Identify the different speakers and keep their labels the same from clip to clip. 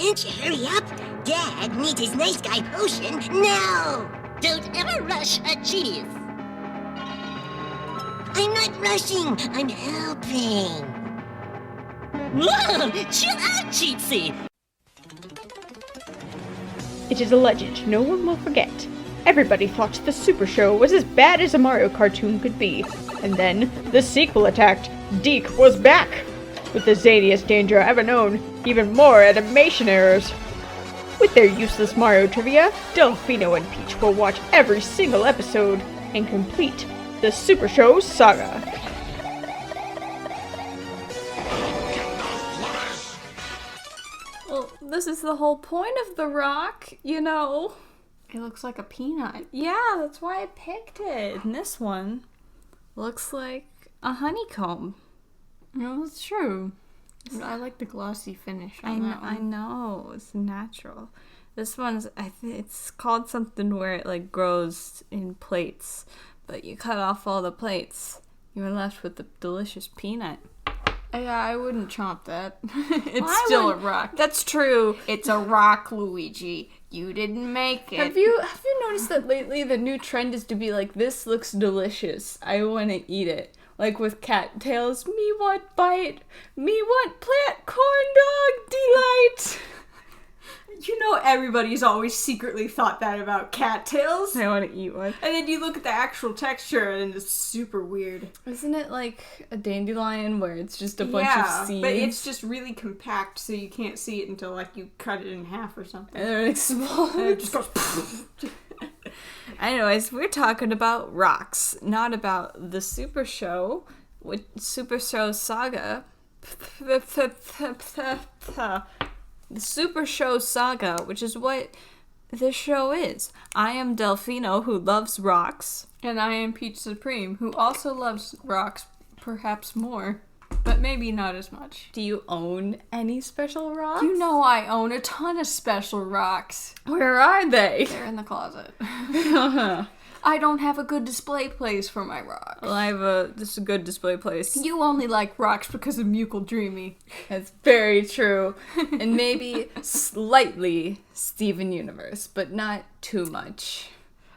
Speaker 1: Can't you hurry up? Dad needs his nice guy potion now!
Speaker 2: Don't ever rush a genius.
Speaker 1: I'm not rushing, I'm helping.
Speaker 2: Whoa, chill out, Cheatsy.
Speaker 3: It is a legend no one will forget. Everybody thought the Super Show was as bad as a Mario cartoon could be. And then, the sequel attacked. Deke was back! With the zaniest danger ever known, even more animation errors. With their useless Mario trivia, Delfino and Peach will watch every single episode and complete the Supershow Saga.
Speaker 4: Well, this is the whole point of the rock, you know.
Speaker 5: It looks like a peanut.
Speaker 4: Yeah, that's why I picked it. And this one looks like a honeycomb.
Speaker 5: No, that's true. I like the glossy finish on that one.
Speaker 4: I know, it's natural. This one's, it's called something where it like grows in plates, but you cut off all the plates, you're left with the delicious peanut.
Speaker 5: Yeah, I wouldn't chomp that. It's still a rock.
Speaker 4: That's true.
Speaker 5: It's a rock, Luigi. You didn't make it.
Speaker 4: Have you noticed that lately the new trend is to be like, this looks delicious, I want to eat it. Like with cattails, me want bite, me want plant corn dog delight.
Speaker 5: You know everybody's always secretly thought that about cattails.
Speaker 4: I want to eat one.
Speaker 5: And then you look at the actual texture and it's super weird.
Speaker 4: Isn't it like a dandelion where it's just a bunch of seeds?
Speaker 5: But it's just really compact so you can't see it until like you cut it in half or something.
Speaker 4: And then it explodes.
Speaker 5: And it just goes
Speaker 4: Anyways, we're talking about rocks, not about the Super Show, with Supershow Saga. The Supershow Saga, which is what this show is. I am Delfino, who loves rocks.
Speaker 5: And I am Peach Supreme, who also loves rocks, perhaps more, but maybe not as much.
Speaker 4: Do you own any special rocks?
Speaker 5: You know I own a ton of special rocks.
Speaker 4: Where are they?
Speaker 5: They're in the closet. I don't have a good display place for my rocks.
Speaker 4: Well, this is a good display place.
Speaker 5: You only like rocks because of Mucal Dreamy.
Speaker 4: That's very true. And maybe slightly Steven Universe, but not too much.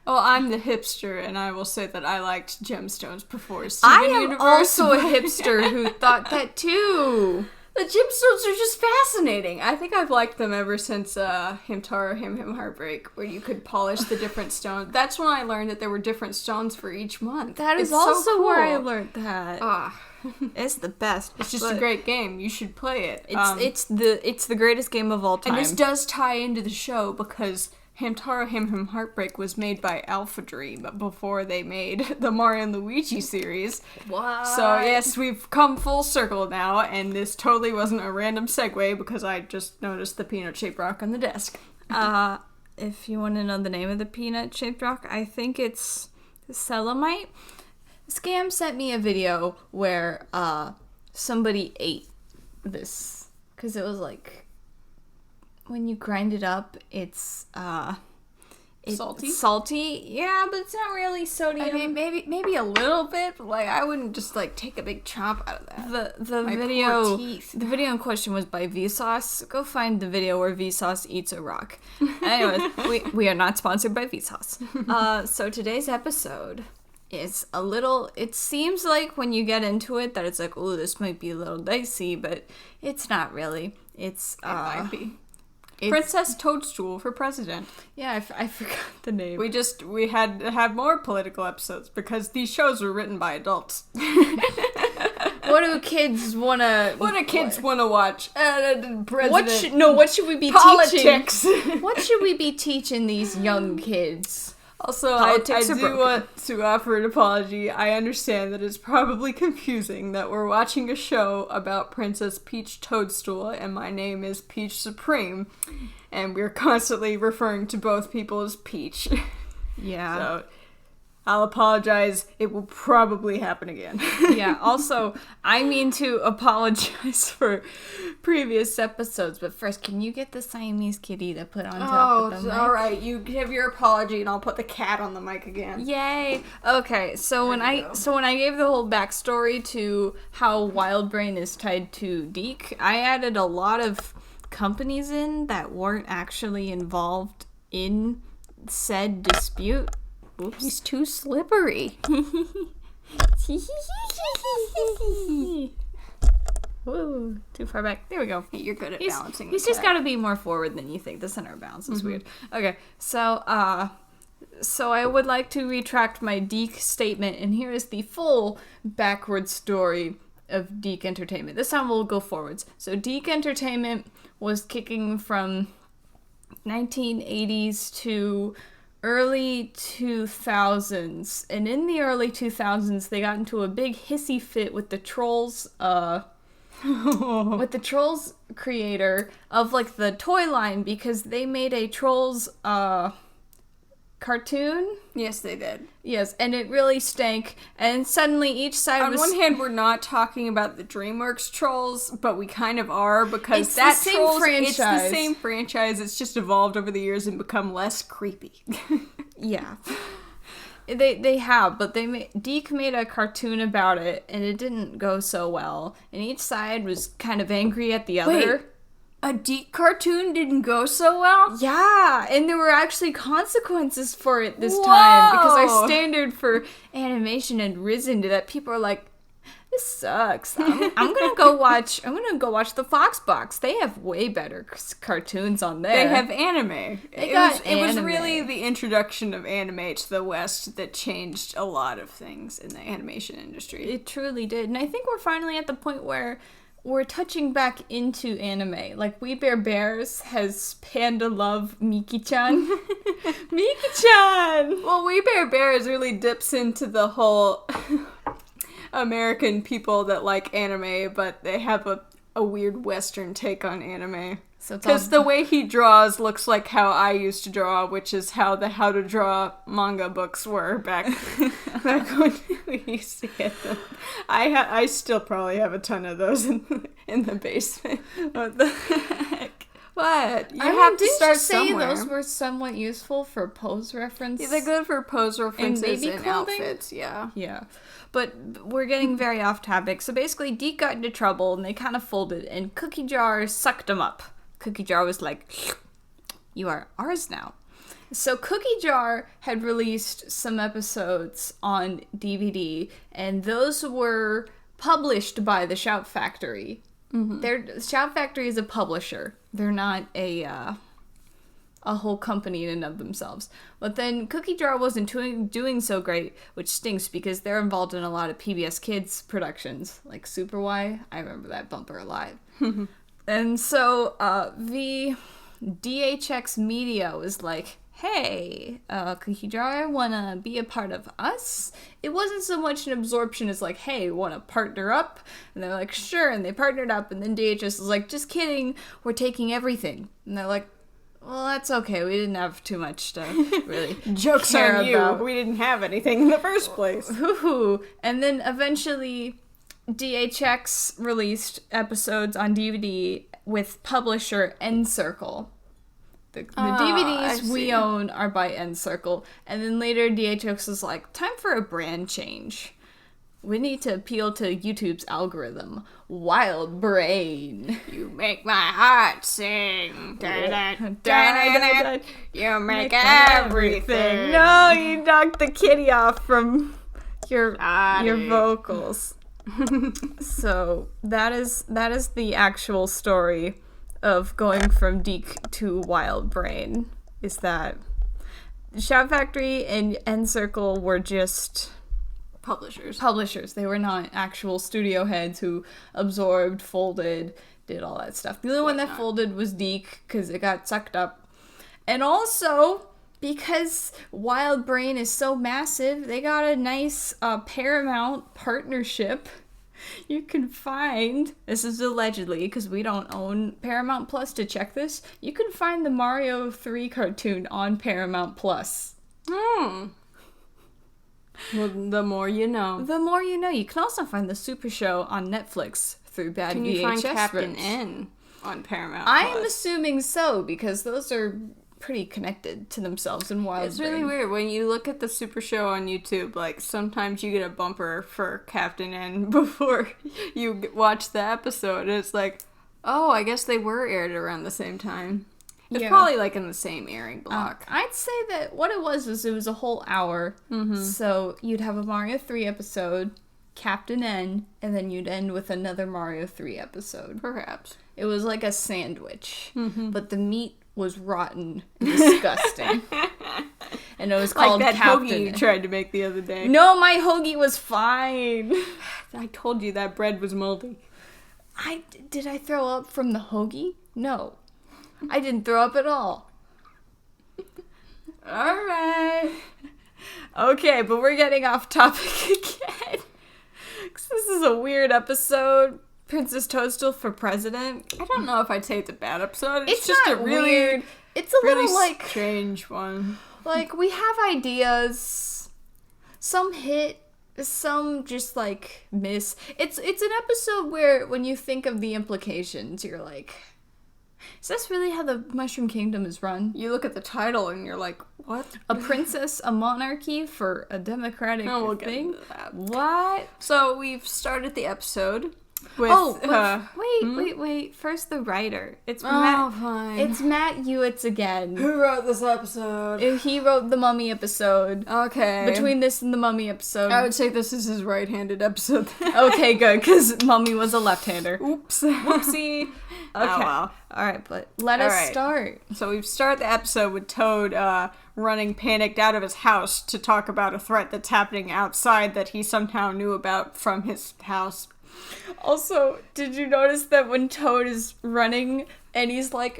Speaker 5: Well, I'm the hipster, and I will say that I liked gemstones before Steven
Speaker 4: I am
Speaker 5: Universe.
Speaker 4: also a hipster who thought that too.
Speaker 5: The gemstones are just fascinating. I think I've liked them ever since Hamtaro Him Heartbreak, where you could polish the different stones. That's when I learned that there were different stones for each month.
Speaker 4: That is
Speaker 5: It's
Speaker 4: also
Speaker 5: so cool.
Speaker 4: where I learned that.
Speaker 5: Ah,
Speaker 4: It's the best.
Speaker 5: it's just a great game. You should play it.
Speaker 4: It's the greatest game of all time.
Speaker 5: And this does tie into the show because Hamtaro Him Heartbreak was made by Alpha Dream before they made the Mario and Luigi series.
Speaker 4: What?
Speaker 5: So yes, we've come full circle now, and this totally wasn't a random segue because I just noticed the peanut-shaped rock on the desk.
Speaker 4: If you want to know the name of the peanut-shaped rock, I think it's Selamite. Scam sent me a video where somebody ate this because it was like, when you grind it up, it's
Speaker 5: Salty?
Speaker 4: Salty, yeah, but it's not really sodium.
Speaker 5: I mean, maybe a little bit, but like I wouldn't just like take a big chomp out of that.
Speaker 4: The
Speaker 5: My
Speaker 4: video
Speaker 5: poor teeth.
Speaker 4: the video in question was by Vsauce. Go find the video where Vsauce eats a rock. Anyways, we are not sponsored by Vsauce. So today's episode is a little. It seems like when you get into it that it's like, oh, this might be a little dicey, but it's not really. It's
Speaker 5: It might be.
Speaker 4: it's-
Speaker 5: Princess Toadstool for President.
Speaker 4: Yeah, I forgot the name.
Speaker 5: We had to have more political episodes because these shows were written by adults.
Speaker 4: What do kids wanna?
Speaker 5: What do kids want to watch? President.
Speaker 4: What should we be
Speaker 5: Politics.
Speaker 4: teaching? What should we be teaching these young kids?
Speaker 5: Also, I
Speaker 4: Politics are
Speaker 5: do
Speaker 4: broken.
Speaker 5: want to offer an apology. I understand that it's probably confusing that we're watching a show about Princess Peach Toadstool, and my name is Peach Supreme, and we're constantly referring to both people as Peach.
Speaker 4: Yeah.
Speaker 5: So, I'll apologize. It will probably happen again.
Speaker 4: Yeah, also, I mean to apologize for previous episodes, but first, can you get the Siamese kitty to put on top of the mic?
Speaker 5: alright. You give your apology and I'll put the cat on the mic again.
Speaker 4: Yay! Okay, so when I gave the whole backstory to how Wild Brain is tied to Deke, I added a lot of companies in that weren't actually involved in said dispute. Oops.
Speaker 5: He's too slippery.
Speaker 4: Ooh, too far back. There we go.
Speaker 5: You're good at
Speaker 4: He's
Speaker 5: balancing.
Speaker 4: He's just got to be more forward than you think. The center of balance is weird. Okay, so I would like to retract my Deke statement, and here is the full backward story of Deke Entertainment. This time we'll go forwards. So Deke Entertainment was kicking from 1980s to early 2000s, and in the early 2000s they got into a big hissy fit with the Trolls with the Trolls creator of like the toy line, because they made a Trolls cartoon.
Speaker 5: Yes, they did.
Speaker 4: Yes, and it really stank, and suddenly each side
Speaker 5: On
Speaker 4: was...
Speaker 5: one hand, we're not talking about the DreamWorks Trolls, but we kind of are, because
Speaker 4: It's
Speaker 5: that
Speaker 4: the same
Speaker 5: Trolls,
Speaker 4: franchise.
Speaker 5: it's the same franchise, it's just evolved over the years and become less creepy.
Speaker 4: Yeah. They have, but Deke made a cartoon about it, and it didn't go so well, and each side was kind of angry at the other.
Speaker 5: Wait. A Deke cartoon didn't go so well?
Speaker 4: Yeah, and there were actually consequences for it this time, because our
Speaker 5: Whoa.
Speaker 4: standard for animation had risen to that people are like, this sucks. I'm gonna go watch the Fox Box. They have way better cartoons on there.
Speaker 5: They have anime. It
Speaker 4: got
Speaker 5: was
Speaker 4: anime.
Speaker 5: really the introduction of anime to the West that changed a lot of things in the animation industry.
Speaker 4: It truly did, and I think we're finally at the point where we're touching back into anime. Like, We Bare Bears has Panda Love Miki-chan. Miki-chan!
Speaker 5: Well, We Bare Bears really dips into the whole American people that like anime, but they have a weird Western take on anime.
Speaker 4: So it's
Speaker 5: Because
Speaker 4: all-
Speaker 5: the way he draws looks like how I used to draw, which is how the How to Draw manga books were back when we used to get them. I still probably have a ton of those in the basement. What the heck? What? You have to
Speaker 4: didn't
Speaker 5: start
Speaker 4: you say
Speaker 5: somewhere.
Speaker 4: those were somewhat useful for pose reference?
Speaker 5: Yeah, they're good for pose references
Speaker 4: baby
Speaker 5: and
Speaker 4: clothing?
Speaker 5: outfits, yeah.
Speaker 4: Yeah. But we're getting very off topic. So basically, Deke got into trouble, and they kind of folded, and Cookie Jar sucked him up. Cookie Jar was like, you are ours now. So Cookie Jar had released some episodes on DVD, and those were published by the Shout Factory. Shout Factory is a publisher. They're not a whole company in and of themselves. But then Cookie Jar wasn't doing so great, which stinks because they're involved in a lot of PBS Kids productions, like Super Y. I remember that bumper a lot. And so the DHX Media was like, hey, Cookie Jar, wanna be a part of us? It wasn't so much an absorption as like, hey, wanna partner up? And they're like, sure, and they partnered up, and then DHS was like, just kidding, we're taking everything. And they're like, well, that's okay, we didn't have too much to really
Speaker 5: Joke's
Speaker 4: care
Speaker 5: on you.
Speaker 4: about.
Speaker 5: We didn't have anything in the first place.
Speaker 4: Hoo-hoo. And then eventually DHX released episodes on DVD with publisher N-Circle. The DVDs
Speaker 5: I
Speaker 4: we
Speaker 5: see.
Speaker 4: own are by N-Circle. And then later DHX was like, time for a brand change. We need to appeal to YouTube's algorithm. Wild Brain.
Speaker 5: You make my heart sing. You make everything.
Speaker 4: No, you knocked the kitty off from your
Speaker 5: Sorry.
Speaker 4: vocals. So that is the actual story of going from Deke to Wild Brain. Is that Shout Factory and N-Circle were just publishers. They were not actual studio heads who absorbed, folded, did all that stuff. The only one that folded was Deke because it got sucked up. And also, because Wild Brain is so massive, they got a nice Paramount partnership. You can find, this is allegedly, because we don't own Paramount Plus to check this, you can find the Mario 3 cartoon on Paramount Plus.
Speaker 5: Well, the more you know.
Speaker 4: The more you know. You can also find the Super Show on Netflix through bad
Speaker 5: Can
Speaker 4: VHS
Speaker 5: you find Captain
Speaker 4: rips.
Speaker 5: N on Paramount
Speaker 4: I am
Speaker 5: Plus?
Speaker 4: assuming so, because those are pretty connected to themselves in Wild
Speaker 5: It's
Speaker 4: Brain.
Speaker 5: really weird when you look at the Super Show on YouTube. Like, sometimes you get a bumper for Captain N before you watch the episode. And it's like, Oh, I guess they were aired around the same time. It's
Speaker 4: Yeah.
Speaker 5: probably like in the same airing block.
Speaker 4: I'd say that what it was it was a whole hour. So you'd have a Mario 3 episode, Captain N, and then you'd end with another Mario 3 episode.
Speaker 5: Perhaps.
Speaker 4: It was like a sandwich, but the meat was rotten and disgusting. And it was called
Speaker 5: Like that
Speaker 4: Captain
Speaker 5: hoagie you
Speaker 4: N.
Speaker 5: tried to make the other day.
Speaker 4: No, my hoagie was fine.
Speaker 5: I told you that bread was moldy.
Speaker 4: Did I throw up from the hoagie? No. I didn't throw up at all. Alright. Okay, but we're getting off topic again. 'Cause this is a weird episode. Princess Toadstool for President.
Speaker 5: I don't know if I'd say it's a bad episode.
Speaker 4: It's
Speaker 5: just
Speaker 4: not
Speaker 5: a really
Speaker 4: weird. It's a
Speaker 5: really
Speaker 4: little like
Speaker 5: strange one.
Speaker 4: like we have ideas. Some hit, some just like miss. It's an episode where when you think of the implications, you're like, is this really how the Mushroom Kingdom is run?
Speaker 5: You look at the title and you're like, what?
Speaker 4: A princess, a monarchy for a democratic
Speaker 5: Oh, we'll get
Speaker 4: thing?
Speaker 5: into that.
Speaker 4: What?
Speaker 5: So we've started the episode with
Speaker 4: Wait. First, the writer. It's
Speaker 5: Oh,
Speaker 4: Matt.
Speaker 5: fine.
Speaker 4: It's Matt Ewitts again.
Speaker 5: Who wrote this episode?
Speaker 4: He wrote the Mummy episode.
Speaker 5: Okay.
Speaker 4: Between this and the Mummy episode.
Speaker 5: I would say this is his right-handed episode.
Speaker 4: Okay, good, because Mummy was a left-hander.
Speaker 5: Oops.
Speaker 4: Whoopsie. Okay.
Speaker 5: Oh, well.
Speaker 4: All right, but let
Speaker 5: All
Speaker 4: us
Speaker 5: right.
Speaker 4: start.
Speaker 5: So we've started the episode with Toad running panicked out of his house to talk about a threat that's happening outside that he somehow knew about from his house.
Speaker 4: Also, did you notice that when Toad is running and he's like,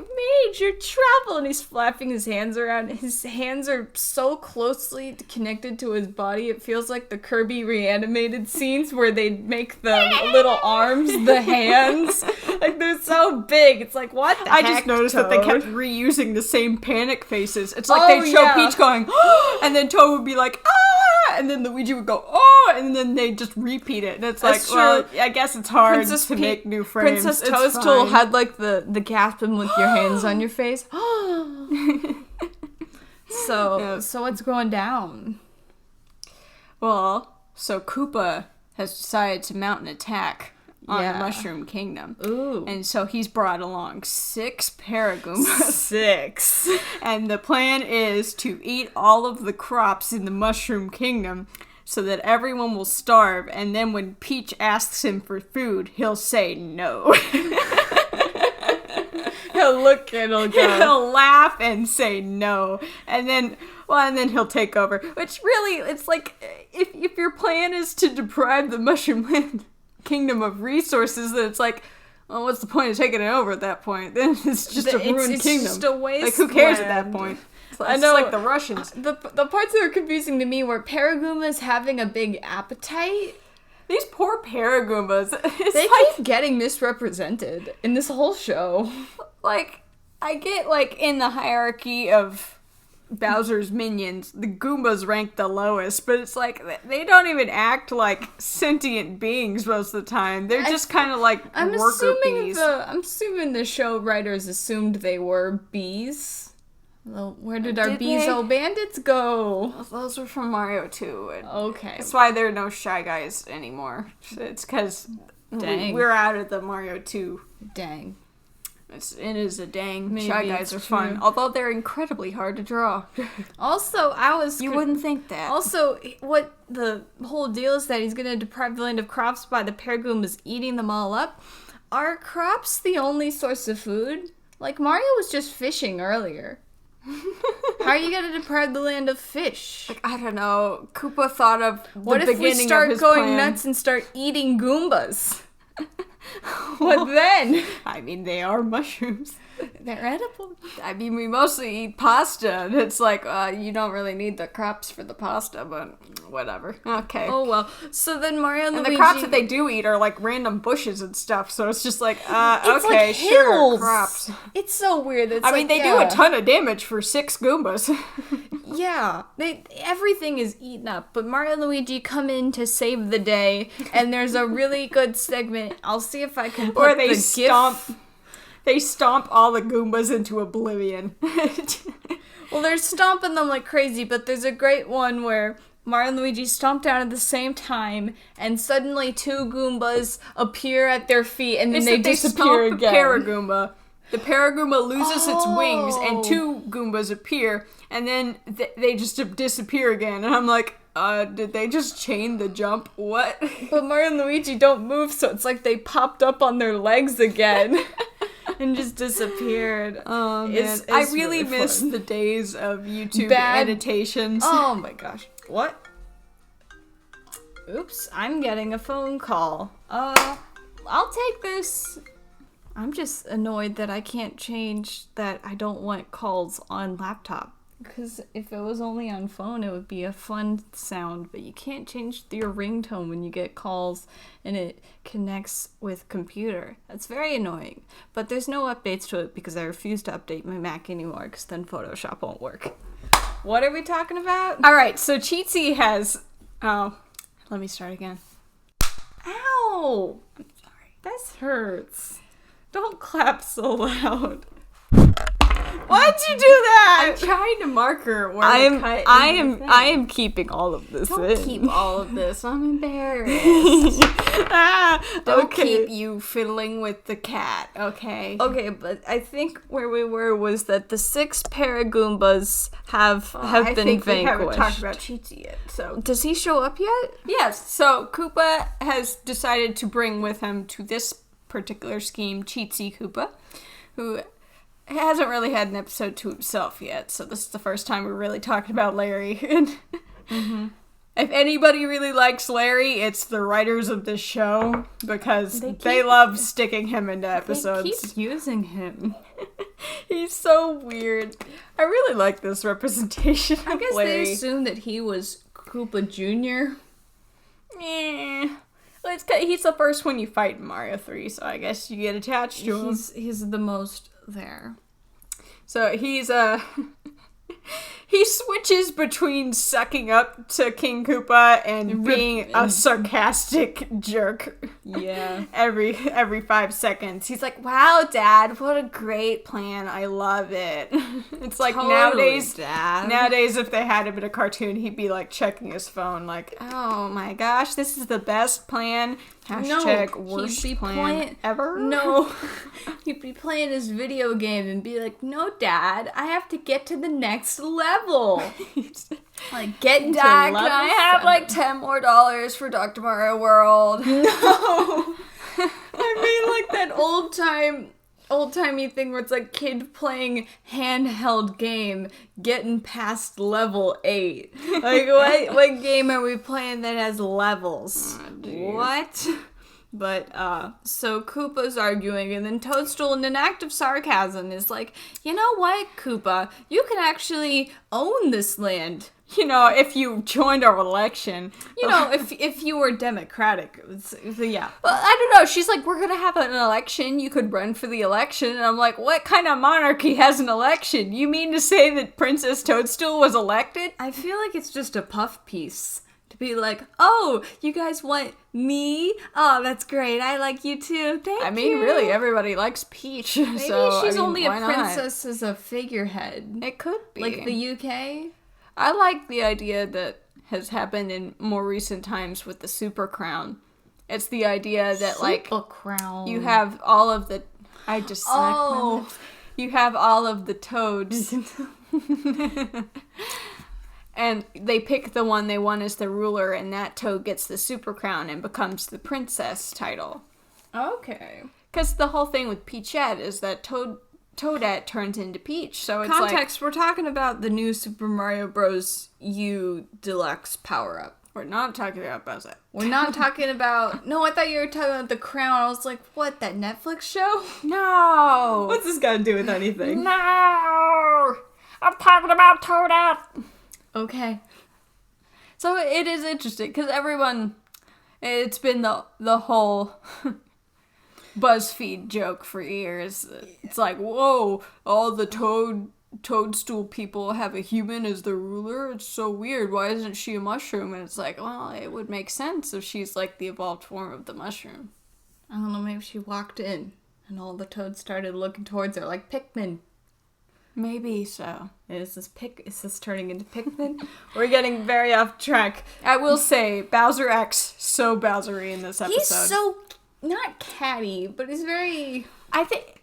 Speaker 4: Major trouble, and he's flapping his hands around, his hands are so closely connected to his body, it feels like the Kirby reanimated scenes where they make the little arms the hands. Like, they're so big. It's like, what the
Speaker 5: I
Speaker 4: heck,
Speaker 5: just noticed that
Speaker 4: Toad?
Speaker 5: they kept reusing the same panic faces. It's like they'd show
Speaker 4: yeah.
Speaker 5: Peach going, and then Toad would be like, ah, and then Luigi would go, oh, and then they just repeat it. And it's
Speaker 4: That's
Speaker 5: like, well,
Speaker 4: true.
Speaker 5: I guess it's hard
Speaker 4: Princess
Speaker 5: to
Speaker 4: Pe-
Speaker 5: make new frames.
Speaker 4: Princess
Speaker 5: It's
Speaker 4: Toadstool
Speaker 5: fine.
Speaker 4: had like the gasping with your hands on your face. So what's going down?
Speaker 5: Well, so Koopa has decided to mount an attack on
Speaker 4: Yeah.
Speaker 5: the Mushroom Kingdom.
Speaker 4: Ooh.
Speaker 5: And so he's brought along 6 Paragoombas.
Speaker 4: 6.
Speaker 5: And the plan is to eat all of the crops in the Mushroom Kingdom so that everyone will starve, and then when Peach asks him for food, he'll say no.
Speaker 4: He'll look and he'll go.
Speaker 5: He'll laugh and say no. And then he'll take over. Which really, it's like, if your plan is to deprive the Mushroom Kingdom of resources, then it's like, well, what's the point of taking it over at that point? Then it's just a ruined
Speaker 4: it's
Speaker 5: kingdom.
Speaker 4: just a
Speaker 5: Like, who cares at that
Speaker 4: wasteland.
Speaker 5: point?
Speaker 4: I
Speaker 5: It's
Speaker 4: know,
Speaker 5: like the Russians.
Speaker 4: The parts that are confusing to me were Paragoombas having a big appetite.
Speaker 5: These poor Paragoombas. It's
Speaker 4: They
Speaker 5: like,
Speaker 4: keep getting misrepresented in this whole show.
Speaker 5: like, I get, like, in the hierarchy of Bowser's minions, the Goombas rank the lowest, but it's like, they don't even act like sentient beings most of the time. They're just kind of like
Speaker 4: I'm
Speaker 5: worker
Speaker 4: assuming
Speaker 5: bees.
Speaker 4: I'm assuming the show writers assumed they were bees. Well, where did our
Speaker 5: Did
Speaker 4: Beezo bandits go?
Speaker 5: Those were from Mario 2. And
Speaker 4: Okay.
Speaker 5: that's why there are no Shy Guys anymore. It's because
Speaker 4: Dang.
Speaker 5: we're out of the Mario 2.
Speaker 4: Dang.
Speaker 5: It is a dang.
Speaker 4: Maybe
Speaker 5: Shy Guys
Speaker 4: it's
Speaker 5: are fun,
Speaker 4: true.
Speaker 5: although they're incredibly hard to draw.
Speaker 4: Also,
Speaker 5: You wouldn't think that.
Speaker 4: Also, what the whole deal is that he's going to deprive the land of crops by the Paragoombas eating them all up. Are crops the only source of food? Like, Mario was just fishing earlier. How are you going to deprive the land of fish?
Speaker 5: I don't know. Koopa thought of
Speaker 4: What
Speaker 5: the
Speaker 4: if we
Speaker 5: beginning
Speaker 4: start
Speaker 5: of his
Speaker 4: going
Speaker 5: plan.
Speaker 4: nuts and start eating Goombas? What then?
Speaker 5: I mean, they are mushrooms.
Speaker 4: They're edible.
Speaker 5: I mean, we mostly eat pasta, and it's like, you don't really need the crops for the pasta, but whatever. Okay.
Speaker 4: Oh well. So then Mario and
Speaker 5: and
Speaker 4: Luigi...
Speaker 5: the crops that they do eat are like random bushes and stuff, so it's just like,
Speaker 4: It's
Speaker 5: okay,
Speaker 4: like
Speaker 5: sure,
Speaker 4: hills.
Speaker 5: crops.
Speaker 4: It's so weird. It's
Speaker 5: I mean,
Speaker 4: like,
Speaker 5: they do a ton of damage for 6 Goombas.
Speaker 4: Yeah, everything is eaten up, but Mario and Luigi come in to save the day, and there's a really good segment. I'll see if I can put
Speaker 5: Or they
Speaker 4: the
Speaker 5: stomp.
Speaker 4: GIF.
Speaker 5: They stomp all the Goombas into oblivion.
Speaker 4: Well, they're stomping them like crazy, but there's a great one where Mario and Luigi stomp down at the same time, and suddenly two Goombas appear at their feet, and then they disappear again.
Speaker 5: The Paragoomba. The Paragoomba loses its wings, and two Goombas appear, and then they just disappear again. And I'm like, did they just chain the jump? What?
Speaker 4: But Mario and Luigi don't move, so it's like they popped up on their legs again. And just disappeared.
Speaker 5: Oh, man.
Speaker 4: It's
Speaker 5: I really miss
Speaker 4: fun.
Speaker 5: the days of YouTube editations.
Speaker 4: Oh my gosh. What? Oops, I'm getting a phone call. I'll take this. I'm just annoyed that I can't change that I don't want calls on laptop. Because if it was only on phone, it would be a fun sound, but you can't change your ringtone when you get calls and it connects with computer. That's very annoying. But there's no updates to it because I refuse to update my Mac anymore because then Photoshop won't work. What are we talking about?
Speaker 5: Alright, so Cheatsy has... Oh, let me start again.
Speaker 4: Ow! I'm sorry. This hurts. Don't clap so loud. Why'd you do that?
Speaker 5: I'm trying to marker where
Speaker 4: I am keeping all of this
Speaker 5: Don't
Speaker 4: in.
Speaker 5: keep all of this. I'm embarrassed. Don't keep you fiddling with the cat, okay?
Speaker 4: Okay, but I think where we were was that the 6 Paragoombas have been vanquished.
Speaker 5: We haven't talked about Cheatsy yet, so...
Speaker 4: Does he show up yet?
Speaker 5: Yes, so Koopa has decided to bring with him to this particular scheme Cheatsy Koopa, who hasn't really had an episode to himself yet, so this is the first time we're really talking about Larry. If anybody really likes Larry, it's the writers of this show, because they love sticking him into episodes.
Speaker 4: They keep using him.
Speaker 5: He's so weird. I really like this representation of
Speaker 4: I guess
Speaker 5: Larry.
Speaker 4: they assumed that he was Koopa Jr.
Speaker 5: Well, he's the first one you fight in Mario 3, so I guess you get attached to him.
Speaker 4: He's the most there.
Speaker 5: So he's he switches between sucking up to King Koopa and being a sarcastic jerk.
Speaker 4: Yeah.
Speaker 5: every 5 seconds. He's like, "Wow, Dad, what a great plan. I love it." It's like
Speaker 4: Totally, Dad.
Speaker 5: nowadays if they had him in a cartoon, he'd be like checking his phone like, "Oh my gosh, this is the best plan." Worst plan ever.
Speaker 4: No. He'd be playing his video game and be like, "No, Dad, I have to get to the next level." Like, get into
Speaker 5: Dad,
Speaker 4: level
Speaker 5: can I have
Speaker 4: 7.
Speaker 5: like $10 more for Dr. Mario World?
Speaker 4: No. I mean, like that old-timey thing where it's like kid playing handheld game getting past level 8. Like, what game are we playing that has levels? What? But, so Koopa's arguing, and then Toadstool, in an act of sarcasm, is like, "You know what, Koopa? You can actually own this land.
Speaker 5: You know, if you joined our election."
Speaker 4: You know, if you were democratic." Yeah.
Speaker 5: Well, I don't know. She's like, "We're gonna have an election. You could run for the election." And I'm like, what kind of monarchy has an election? You mean to say that Princess Toadstool was elected?
Speaker 4: I feel like it's just a puff piece. To be like, "Oh, you guys want me? Oh, that's great. I like you too. Thank you."
Speaker 5: I mean, really, everybody likes Peach.
Speaker 4: Maybe
Speaker 5: so,
Speaker 4: she's
Speaker 5: I mean,
Speaker 4: only a
Speaker 5: why not?
Speaker 4: princess as a figurehead.
Speaker 5: It could be.
Speaker 4: Like the UK?
Speaker 5: I like the idea that has happened in more recent times with the Super Crown. It's the idea that, like,
Speaker 4: crown.
Speaker 5: you have all of the... I just...
Speaker 4: Oh.
Speaker 5: You have all of the toads. And they pick the one they want as the ruler, and that toad gets the Super Crown and becomes the princess title.
Speaker 4: Okay.
Speaker 5: Because the whole thing with Peachette is that Toadette turns into Peach, so it's
Speaker 4: Context, we're talking about the new Super Mario Bros. U Deluxe power-up.
Speaker 5: We're not talking about Bowser.
Speaker 4: We're not talking about... No, I thought you were talking about the crown. I was like, what, that Netflix show?
Speaker 5: No!
Speaker 4: What's this got to do with anything?
Speaker 5: No! I'm talking about Toadette!
Speaker 4: Okay.
Speaker 5: So it is interesting, because everyone... It's been the whole... BuzzFeed joke for years. It's like, whoa, all the Toadstool people have a human as the ruler? It's so weird. Why isn't she a mushroom? And it's like, well, it would make sense if she's like the evolved form of the mushroom.
Speaker 4: I don't know, maybe she walked in and all the toads started looking towards her like Pikmin.
Speaker 5: Maybe so.
Speaker 4: Is this turning into Pikmin? We're getting very off track.
Speaker 5: I will say, Bowser X, so Bowsery in this episode.
Speaker 4: He's so, not catty, but he's very...
Speaker 5: I think,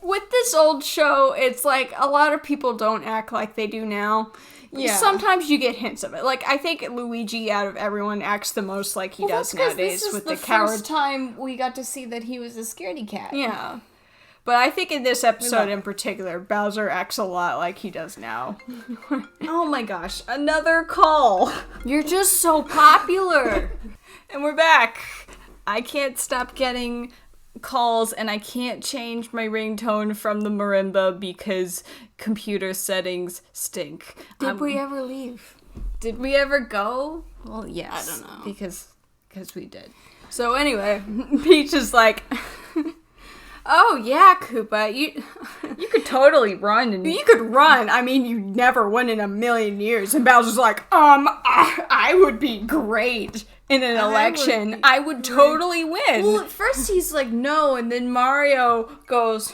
Speaker 5: with this old show, it's like, a lot of people don't act like they do now.
Speaker 4: Yeah.
Speaker 5: Sometimes you get hints of it. Like, I think Luigi, out of everyone, acts the most like he does nowadays
Speaker 4: this is
Speaker 5: with
Speaker 4: the
Speaker 5: coward.
Speaker 4: first time we got to see that he was a scaredy cat.
Speaker 5: Yeah. But I think in this episode in particular, Bowser acts a lot like he does now.
Speaker 4: Oh my gosh, another call.
Speaker 5: You're just so popular.
Speaker 4: And we're back. I can't stop getting calls and I can't change my ringtone from the marimba because computer settings stink.
Speaker 5: Did we ever leave?
Speaker 4: Did we ever go? Well, yes.
Speaker 5: I don't know.
Speaker 4: Because we did.
Speaker 5: So anyway, Peach is like... Oh, yeah, Koopa, you
Speaker 4: could totally run and...
Speaker 5: You could run. I mean, you never won in a million years. And Bowser's like, I would be great in an election. I would totally win.
Speaker 4: Well, at first he's like, no, and then Mario goes...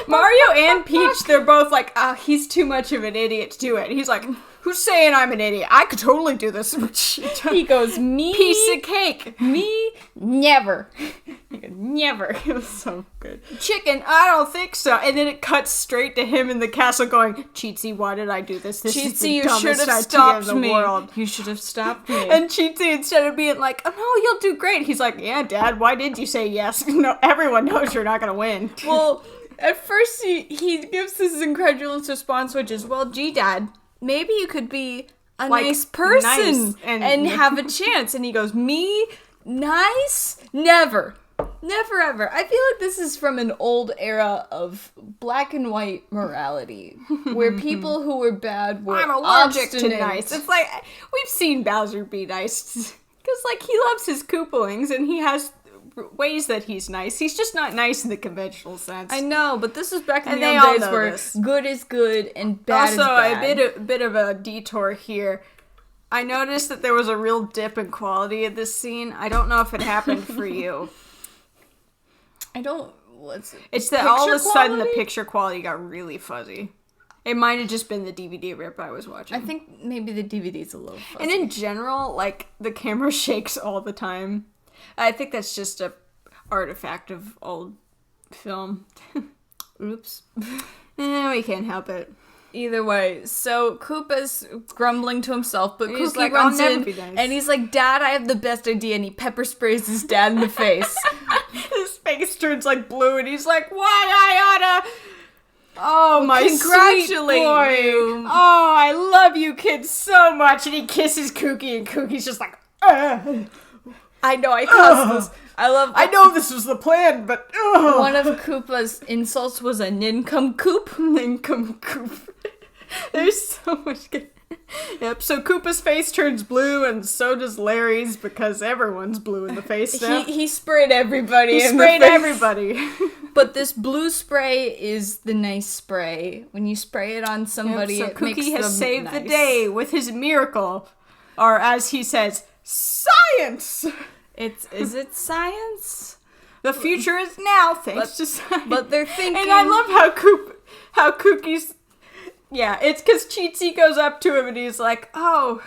Speaker 5: Mario and Peach, they're both like, he's too much of an idiot to do it. He's like, who's saying I'm an idiot? I could totally do this.
Speaker 4: He goes, me?
Speaker 5: Piece of cake.
Speaker 4: Me? Never.
Speaker 5: Never. It was so good. Chicken, I don't think so. And then it cuts straight to him in the castle going, Cheatsy, why did I do this? This is the
Speaker 4: you
Speaker 5: dumbest
Speaker 4: should have
Speaker 5: idea
Speaker 4: stopped
Speaker 5: in the
Speaker 4: me.
Speaker 5: world.
Speaker 4: You should have stopped me.
Speaker 5: And Cheatsy, instead of being like, oh no, you'll do great, he's like, yeah, Dad, why did you say yes? No, everyone knows you're not gonna win.
Speaker 4: Well, at first he gives this incredulous response, which is, well, gee, Dad, maybe you could be a
Speaker 5: Like,
Speaker 4: nice person
Speaker 5: nice
Speaker 4: and have a chance. And he goes, me? Nice? Never. Never ever. I feel like this is from an old era of black and white morality, where people who were bad were
Speaker 5: I'm allergic to
Speaker 4: obstinate.
Speaker 5: nice. It's like, we've seen Bowser be nice. Because, like, he loves his Koopalings, and he has ways that he's nice. He's just not nice in the conventional sense.
Speaker 4: I know, but this is back in
Speaker 5: And
Speaker 4: the
Speaker 5: they
Speaker 4: old
Speaker 5: all
Speaker 4: days
Speaker 5: know
Speaker 4: where
Speaker 5: this.
Speaker 4: good is good and bad
Speaker 5: Also,
Speaker 4: is bad.
Speaker 5: a bit of a detour here. I noticed that there was a real dip in quality of this scene. I don't know if it happened for you.
Speaker 4: It's
Speaker 5: that all of a sudden the
Speaker 4: quality?
Speaker 5: picture quality got really fuzzy. It might have just been the DVD rip I was watching.
Speaker 4: I think maybe the DVD's a little fuzzy.
Speaker 5: And in general, like, the camera shakes all the time. I think that's just a artifact of old film.
Speaker 4: Oops.
Speaker 5: We can't help it.
Speaker 4: Either way, so Koopa's grumbling to himself, but
Speaker 5: He's
Speaker 4: Kooky
Speaker 5: like,
Speaker 4: runs
Speaker 5: "I'll never
Speaker 4: in,
Speaker 5: be nice."
Speaker 4: and he's like, Dad, I have the best idea, and he pepper sprays his dad in the face.
Speaker 5: His face turns like blue, and he's like, "Why I oughta? Oh, my
Speaker 4: congratulate
Speaker 5: sweet boy!
Speaker 4: you.
Speaker 5: Oh, I love you kids so much!" And he kisses Kooky, and Kookie's just like, "Ugh."
Speaker 4: I know, I caused this.
Speaker 5: I know this was the plan, but ugh.
Speaker 4: One of Koopa's insults was a nincompoop.
Speaker 5: Nincompoop. There's so much good. Yep, so Koopa's face turns blue, and so does Larry's, because everyone's blue in the face now.
Speaker 4: He sprayed everybody
Speaker 5: He
Speaker 4: in
Speaker 5: sprayed
Speaker 4: the face.
Speaker 5: everybody.
Speaker 4: But this blue spray is the nice spray. When you spray it on somebody,
Speaker 5: So
Speaker 4: it makes
Speaker 5: Kooky has
Speaker 4: them
Speaker 5: saved the
Speaker 4: nice.
Speaker 5: day with his miracle, or as he says, science!
Speaker 4: Is it science?
Speaker 5: The future is now, thanks to science.
Speaker 4: But they're thinking...
Speaker 5: And I love how Kookie's... Yeah, it's because Cheatsy goes up to him and he's like, oh,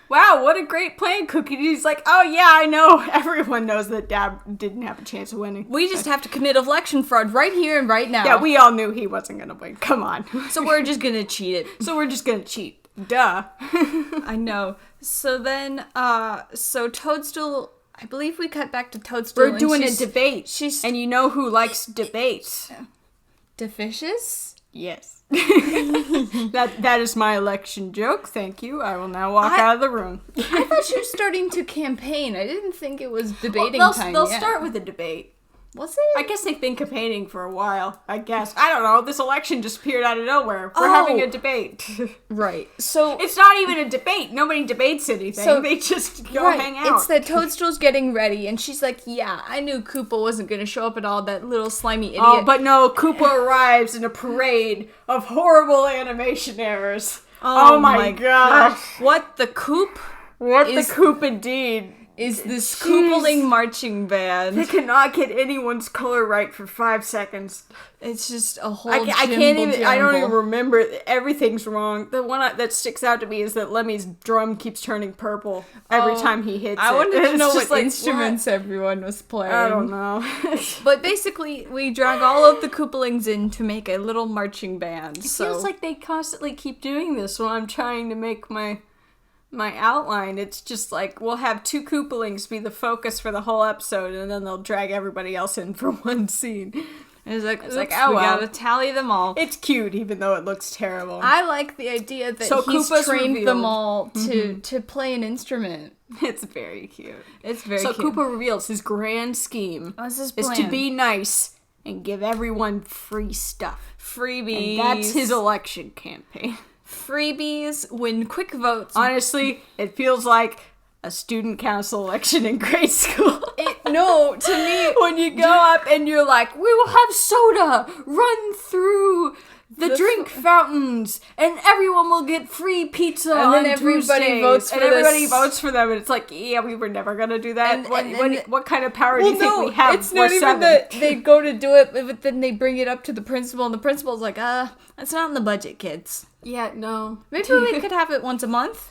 Speaker 5: wow, what a great plan, Kooky. And he's like, oh yeah, I know. Everyone knows that Dad didn't have a chance of winning.
Speaker 4: We just have to commit election fraud right here and right now.
Speaker 5: Yeah, we all knew he wasn't going to win. Come on.
Speaker 4: So we're just gonna cheat it.
Speaker 5: So we're just going to cheat. Duh.
Speaker 4: I know. So then, so Toadstool... I believe we cut back to Toadstool.
Speaker 5: We're
Speaker 4: and
Speaker 5: doing a
Speaker 4: she's
Speaker 5: debate. And you know who likes debates?
Speaker 4: Deficious?
Speaker 5: Yes. That is my election joke. Thank you. I will now walk out of the room.
Speaker 4: I thought she was starting to campaign. I didn't think it was debating
Speaker 5: Well,
Speaker 4: time
Speaker 5: they'll
Speaker 4: yet.
Speaker 5: start with a debate.
Speaker 4: Was it?
Speaker 5: I guess they've been campaigning for a while. I guess. I don't know. This election just appeared out of nowhere. We're having a debate.
Speaker 4: Right. So
Speaker 5: It's not even a debate. Nobody debates anything.
Speaker 4: So-
Speaker 5: They just go hang out.
Speaker 4: It's that Toadstool's getting ready, and she's like, yeah, I knew Koopa wasn't going to show up at all, that little slimy idiot.
Speaker 5: Oh, but no, Koopa arrives in a parade of horrible animation errors. Oh my gosh.
Speaker 4: What the Koop?
Speaker 5: What
Speaker 4: is-
Speaker 5: the Koop indeed.
Speaker 4: is this koopa-ly marching band.
Speaker 5: They cannot get anyone's color right for 5 seconds.
Speaker 4: It's just a whole
Speaker 5: I can't even. I don't even
Speaker 4: jumble.
Speaker 5: remember. Everything's wrong. The one that sticks out to me is that Lemmy's drum keeps turning purple every time he hits
Speaker 4: I
Speaker 5: it.
Speaker 4: wanted to
Speaker 5: It's
Speaker 4: know
Speaker 5: just
Speaker 4: what
Speaker 5: like,
Speaker 4: instruments everyone was playing.
Speaker 5: I don't know.
Speaker 4: But basically, we drag all of the koopalings in to make a little marching band.
Speaker 5: It feels like they constantly keep doing this when I'm trying to make my outline. It's just like we'll have 2 koopalings be the focus for the whole episode, and then they'll drag everybody else in for one scene.
Speaker 4: it's like,
Speaker 5: It's like,
Speaker 4: oops,
Speaker 5: oh
Speaker 4: we
Speaker 5: well.
Speaker 4: gotta tally them all.
Speaker 5: It's cute, even though it looks terrible.
Speaker 4: I like the idea that
Speaker 5: So
Speaker 4: he's
Speaker 5: Koopa's
Speaker 4: trained them
Speaker 5: revealed.
Speaker 4: all to play an instrument.
Speaker 5: It's very cute.
Speaker 4: It's very
Speaker 5: So
Speaker 4: cute.
Speaker 5: Koopa reveals his grand scheme
Speaker 4: What's his
Speaker 5: is
Speaker 4: plan?
Speaker 5: to be nice and give everyone free stuff.
Speaker 4: freebies.
Speaker 5: And that's his election campaign.
Speaker 4: freebies. Win quick votes.
Speaker 5: Honestly, it feels like a student council election in grade school.
Speaker 4: No, to me,
Speaker 5: When you go up and you're like, we will have soda run through the drink fountains, and everyone will get free pizza
Speaker 4: And then
Speaker 5: on
Speaker 4: everybody
Speaker 5: Tuesdays,
Speaker 4: votes
Speaker 5: and
Speaker 4: for
Speaker 5: everybody
Speaker 4: this.
Speaker 5: votes for them, and it's like, yeah, we were never gonna do that.
Speaker 4: And-
Speaker 5: What kind of power do you think we have?
Speaker 4: it's not
Speaker 5: We're
Speaker 4: even
Speaker 5: 7.
Speaker 4: that they go to do it, but then they bring it up to the principal, and the principal's like, that's not in the budget, kids.
Speaker 5: Yeah, no.
Speaker 4: Maybe we could have it once a month.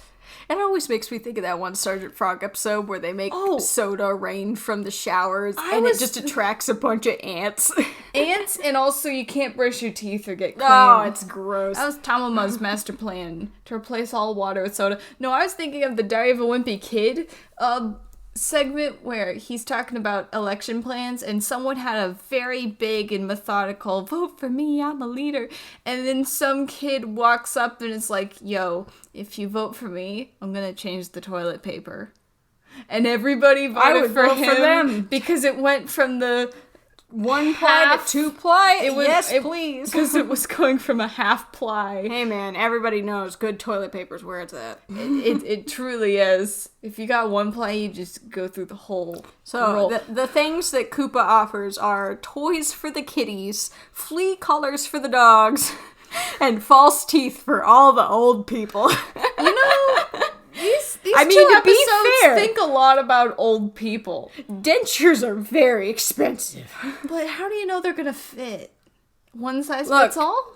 Speaker 5: It always makes me think of that one Sergeant Frog episode where they make soda rain from the showers, and it just attracts a bunch of ants.
Speaker 4: Ants, and also you can't brush your teeth or get clean.
Speaker 5: Oh, it's gross.
Speaker 4: That was Tamama's master plan, to replace all water with soda. No, I was thinking of the Diary of a Wimpy Kid segment where he's talking about election plans, and someone had a very big and methodical, vote for me, I'm a leader. And then some kid walks up and is like, yo, if you vote for me, I'm gonna change the toilet paper. And everybody voted
Speaker 5: would
Speaker 4: for
Speaker 5: vote
Speaker 4: him
Speaker 5: for them.
Speaker 4: because it went from the
Speaker 5: 1 ply to 2 ply? Yes,
Speaker 4: it-
Speaker 5: please.
Speaker 4: because it was going from a half ply.
Speaker 5: Hey man, everybody knows good toilet paper's where it's at.
Speaker 4: It truly is. If you got 1 ply, you just go through the whole
Speaker 5: So
Speaker 4: roll.
Speaker 5: the things that Koopa offers are toys for the kitties, flea collars for the dogs, and false teeth for all the old people.
Speaker 4: You know, these
Speaker 5: I mean,
Speaker 4: two
Speaker 5: to be
Speaker 4: episodes
Speaker 5: fair-
Speaker 4: think a lot about old people.
Speaker 5: Dentures are very expensive.
Speaker 4: But how do you know they're gonna fit? One size
Speaker 5: Look.
Speaker 4: fits all?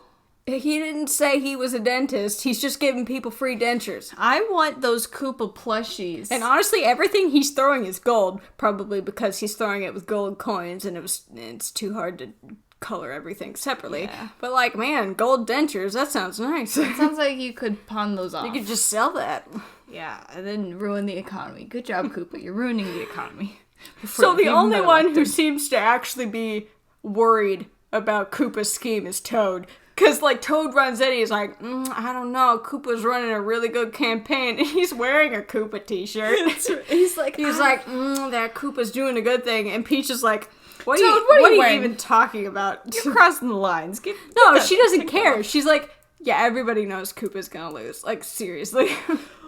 Speaker 5: He didn't say he was a dentist. He's just giving people free dentures.
Speaker 4: I want those Koopa plushies.
Speaker 5: And honestly, everything he's throwing is gold. Probably because he's throwing it with gold coins, and it's too hard to color everything separately.
Speaker 4: Yeah.
Speaker 5: But like, man, gold dentures, that sounds nice.
Speaker 4: It sounds like you could pawn those off.
Speaker 5: You could just sell that.
Speaker 4: Yeah, and then ruin the economy. Good job, Koopa. You're ruining the economy.
Speaker 5: So the
Speaker 4: Even
Speaker 5: only
Speaker 4: better
Speaker 5: one who
Speaker 4: elected.
Speaker 5: seems to actually be worried about Koopa's scheme is Toad. Because, like, Toad runs in, he's like, I don't know, Koopa's running a really good campaign, and he's wearing a Koopa t-shirt.
Speaker 4: He's like,
Speaker 5: that Koopa's doing a good thing, and Peach is like, what
Speaker 4: Toad,
Speaker 5: are you,
Speaker 4: what are
Speaker 5: what
Speaker 4: you
Speaker 5: are
Speaker 4: wearing?
Speaker 5: you even talking about?
Speaker 4: you're crossing the lines.
Speaker 5: No, she doesn't care. She's like, yeah, everybody knows Koopa's gonna lose. Like, seriously.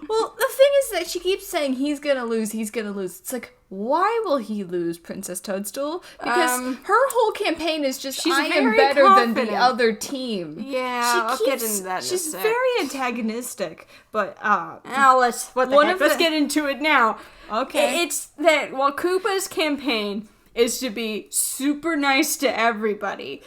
Speaker 4: Well, the thing is that she keeps saying he's gonna lose, he's gonna lose. It's like, why will he lose, Princess Toadstool? Because her whole campaign is just,
Speaker 5: she's
Speaker 4: I am
Speaker 5: very
Speaker 4: better than
Speaker 5: confident.
Speaker 4: the other team.
Speaker 5: Yeah, I'll get into that in a
Speaker 4: She's
Speaker 5: sec.
Speaker 4: very antagonistic, but,
Speaker 5: Now let's get into it now.
Speaker 4: Okay.
Speaker 5: It's that while Koopa's campaign is to be super nice to everybody,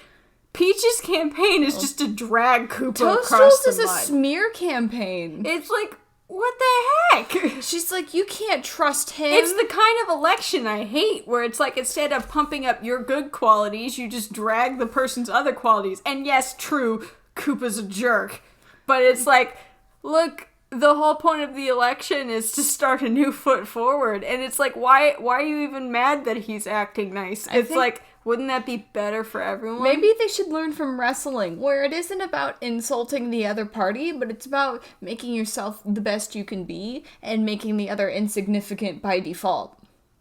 Speaker 5: Peach's campaign is just to drag Koopa across
Speaker 4: Toadstool's
Speaker 5: the
Speaker 4: is a
Speaker 5: mud.
Speaker 4: smear campaign.
Speaker 5: It's like, what the heck?
Speaker 4: She's like, you can't trust him.
Speaker 5: It's the kind of election I hate, where it's like, instead of pumping up your good qualities, you just drag the person's other qualities. And yes, true, Koopa's a jerk. But it's like, look, the whole point of the election is to start a new foot forward. And it's like, why are you even mad that he's acting nice? It's
Speaker 4: think-
Speaker 5: like, wouldn't that be better for everyone?
Speaker 4: Maybe they should learn from wrestling, where it isn't about insulting the other party, but it's about making yourself the best you can be and making the other insignificant by default.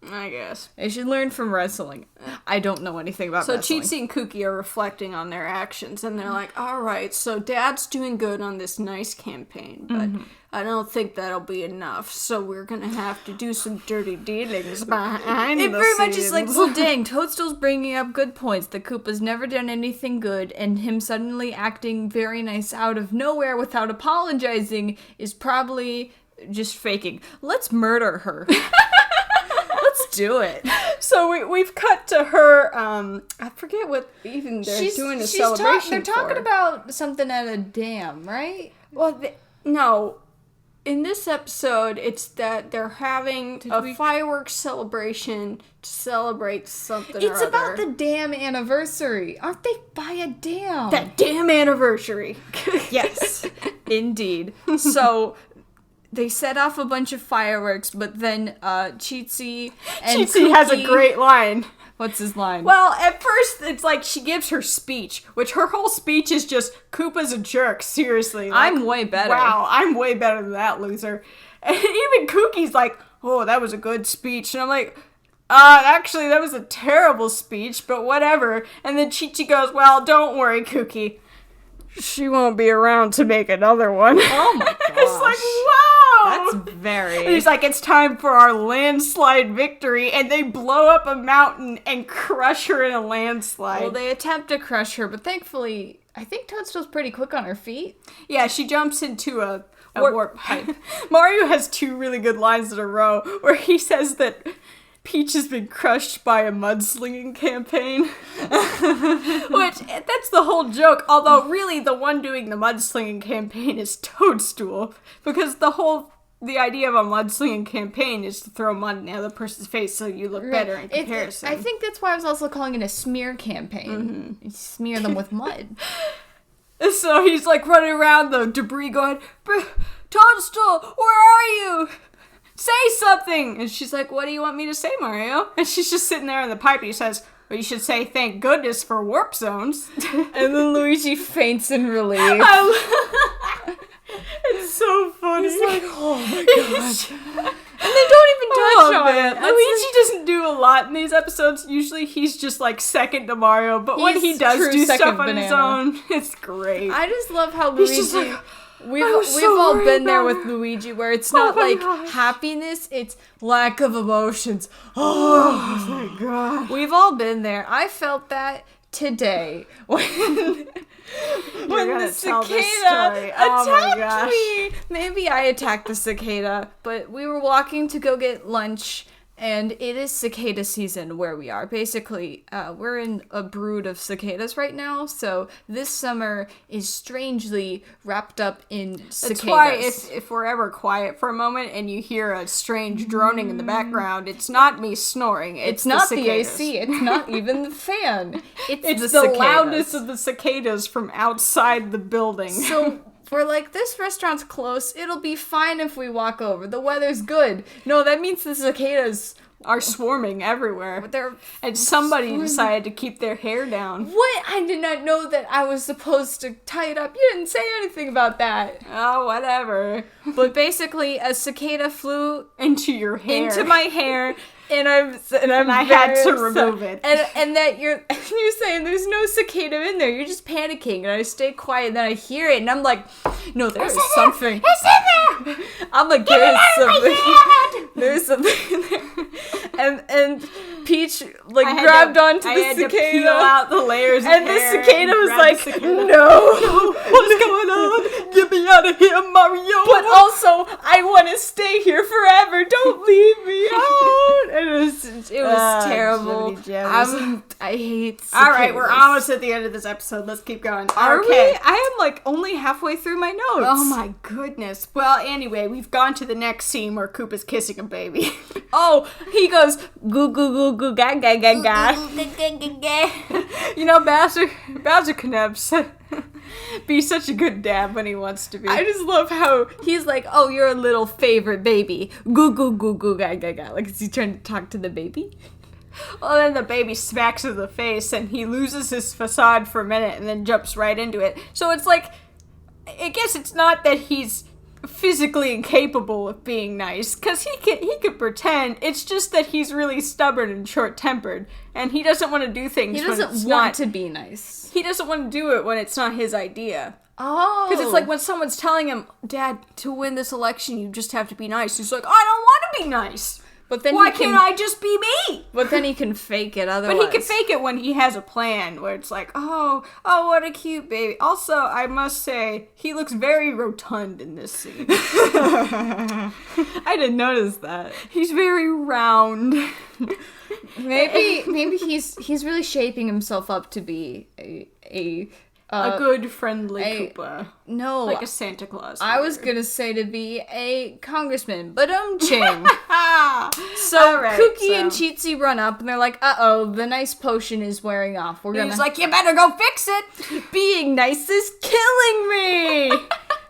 Speaker 5: I guess.
Speaker 4: They should learn from wrestling. I don't know anything about
Speaker 5: So
Speaker 4: wrestling.
Speaker 5: Cheatsy and Kooky are reflecting on their actions, and they're like, all right, so Dad's doing good on this nice campaign, but I don't think that'll be enough, so we're gonna have to do some dirty dealings behind
Speaker 4: It
Speaker 5: the
Speaker 4: very much is like,
Speaker 5: scenes.
Speaker 4: well, dang, Toadstool's bringing up good points. The Koopa's never done anything good, and him suddenly acting very nice out of nowhere without apologizing is probably just faking. Let's murder her. do it.
Speaker 5: So we've cut to her, I forget what even they're doing a celebration
Speaker 4: They're talking
Speaker 5: for.
Speaker 4: about something at a dam, right?
Speaker 5: Well, no. In this episode, it's that they're having fireworks celebration to celebrate something
Speaker 4: It's
Speaker 5: or
Speaker 4: about
Speaker 5: other.
Speaker 4: the dam anniversary. Aren't they by a dam?
Speaker 5: That damn anniversary.
Speaker 4: Yes, indeed. So they set off a bunch of fireworks, but then Cheatsy and
Speaker 5: Cheatsy has a
Speaker 4: Cookie-
Speaker 5: great line.
Speaker 4: What's his line?
Speaker 5: Well, at first, it's like she gives her speech, which her whole speech is just, Koopa's a jerk, seriously. Like,
Speaker 4: I'm way better.
Speaker 5: Wow, I'm way better than that loser. And even Cookie's like, oh, that was a good speech. And I'm like, actually, that was a terrible speech, but whatever. And then Chi-Chi goes, well, don't worry, Cookie. She won't be around to make another one.
Speaker 4: Oh my gosh.
Speaker 5: It's like, wow.
Speaker 4: That's very...
Speaker 5: And he's like, it's time for our landslide victory. And they blow up a mountain and crush her in a landslide.
Speaker 4: Well, they attempt to crush her, but thankfully, I think Toadstool's pretty quick on her feet.
Speaker 5: Yeah, she jumps into a warp pipe. Mario has 2 really good lines in a row where he says that Peach has been crushed by a mudslinging campaign. Which, that's the whole joke. Although, really, the one doing the mudslinging campaign is Toadstool. Because the idea of a mudslinging campaign is to throw mud in the other person's face so you look better in comparison.
Speaker 4: I think that's why I was also calling it a smear campaign. You smear them with mud.
Speaker 5: So he's like running around the debris going, Toadstool, where are you? Say something! And she's like, what do you want me to say, Mario? And she's just sitting there in the pipe and he says, well, you should say thank goodness for warp zones.
Speaker 4: And then Luigi faints in relief.
Speaker 5: It's so funny.
Speaker 4: He's like, oh my gosh. And they don't even touch on it.
Speaker 5: Luigi doesn't do a lot in these episodes. Usually he's just like second to Mario, but when he
Speaker 4: He's
Speaker 5: does
Speaker 4: true
Speaker 5: do
Speaker 4: second
Speaker 5: stuff on his
Speaker 4: banana.
Speaker 5: own, it's great.
Speaker 4: I just love how
Speaker 5: He's
Speaker 4: Luigi...
Speaker 5: just like,
Speaker 4: We've
Speaker 5: was so
Speaker 4: all
Speaker 5: worried
Speaker 4: been there
Speaker 5: about
Speaker 4: with
Speaker 5: her.
Speaker 4: Luigi where it's
Speaker 5: Oh
Speaker 4: not
Speaker 5: my
Speaker 4: like
Speaker 5: gosh.
Speaker 4: happiness, it's lack of emotions. Oh
Speaker 5: my God.
Speaker 4: We've all been there. I felt that today when
Speaker 5: gonna
Speaker 4: the
Speaker 5: tell
Speaker 4: cicada
Speaker 5: this story. Oh my
Speaker 4: attacked
Speaker 5: gosh.
Speaker 4: me. Maybe I attacked the cicada, but we were walking to go get lunch. And it is cicada season where we are. Basically, we're in a brood of cicadas right now, so this summer is strangely wrapped up in cicadas.
Speaker 5: That's why if we're ever quiet for a moment and you hear a strange droning in the background, it's not me snoring.
Speaker 4: It's not the
Speaker 5: cicadas.
Speaker 4: AC, it's not even the fan. It's the
Speaker 5: the
Speaker 4: cicadas.
Speaker 5: loudness of the cicadas from outside the building.
Speaker 4: So we're like, this restaurant's close. It'll be fine if we walk over. The weather's good. No, that means the cicadas
Speaker 5: are swarming everywhere.
Speaker 4: They're
Speaker 5: And somebody decided to keep their hair down.
Speaker 4: What? I did not know that I was supposed to tie it up. You didn't say anything about that.
Speaker 5: Oh, whatever.
Speaker 4: But basically, a cicada flew
Speaker 5: Into your hair.
Speaker 4: into my hair. And I
Speaker 5: had to remove it.
Speaker 4: And that you're saying there's no cicada in there. You're just panicking. And I stay quiet. And then I hear it, and I'm like, no, there's something.
Speaker 5: It's in there!
Speaker 4: I'm like, there's something. There's something in there. And Peach grabbed onto the
Speaker 5: I had
Speaker 4: cicada.
Speaker 5: to peel out the layers of
Speaker 4: And the
Speaker 5: hair
Speaker 4: cicada
Speaker 5: and
Speaker 4: was
Speaker 5: grab
Speaker 4: like,
Speaker 5: the cicada.
Speaker 4: no.
Speaker 5: What's going on? Get me out of here, Mario!
Speaker 4: But also, I want to stay here forever. Don't leave me out. And it was terrible.
Speaker 5: jibbity jabbers.
Speaker 4: I hate cicadas.
Speaker 5: Alright, we're almost at the end of this episode. Let's keep going.
Speaker 4: Are
Speaker 5: Okay.
Speaker 4: we? I am like only halfway through my notes.
Speaker 5: Oh my goodness. Well, anyway, we've gone to the next scene where Koopa's kissing a baby.
Speaker 4: Oh, he goes goo goo goo goo ga ga ga ga.
Speaker 5: You know, Bowser can be such a good dad when he wants to be.
Speaker 4: I just love how he's like, oh, you're a little favorite baby. Goo goo goo goo ga ga ga. Like, is he trying to talk to the baby?
Speaker 5: Well, then the baby smacks him in the face and he loses his facade for a minute and then jumps right into it. So it's like, I guess it's not that he's physically incapable of being nice, because he could pretend. It's just that he's really stubborn and short-tempered, and he doesn't want to do things
Speaker 4: He
Speaker 5: when
Speaker 4: doesn't
Speaker 5: it's
Speaker 4: want
Speaker 5: not.
Speaker 4: to be nice.
Speaker 5: He doesn't want to do it when it's not his idea.
Speaker 4: Oh.
Speaker 5: Because it's like when someone's telling him, Dad, to win this election, you just have to be nice. He's like, I don't want to be nice.
Speaker 4: But then
Speaker 5: Why can't I just be me?
Speaker 4: But then he can fake it otherwise.
Speaker 5: But he can fake it when he has a plan, where it's like, oh, what a cute baby. Also, I must say, he looks very rotund in this scene.
Speaker 4: I didn't notice that.
Speaker 5: He's very round.
Speaker 4: Maybe he's really shaping himself up to be a
Speaker 5: good, friendly Koopa.
Speaker 4: No.
Speaker 5: Like a Santa Claus.
Speaker 4: I was gonna say to be a congressman, but ching. So
Speaker 5: Alright,
Speaker 4: Kooky and Cheatsy run up and they're like, uh-oh, the nice potion is wearing off.
Speaker 5: He's like, you better go fix it!
Speaker 4: Being nice is killing me!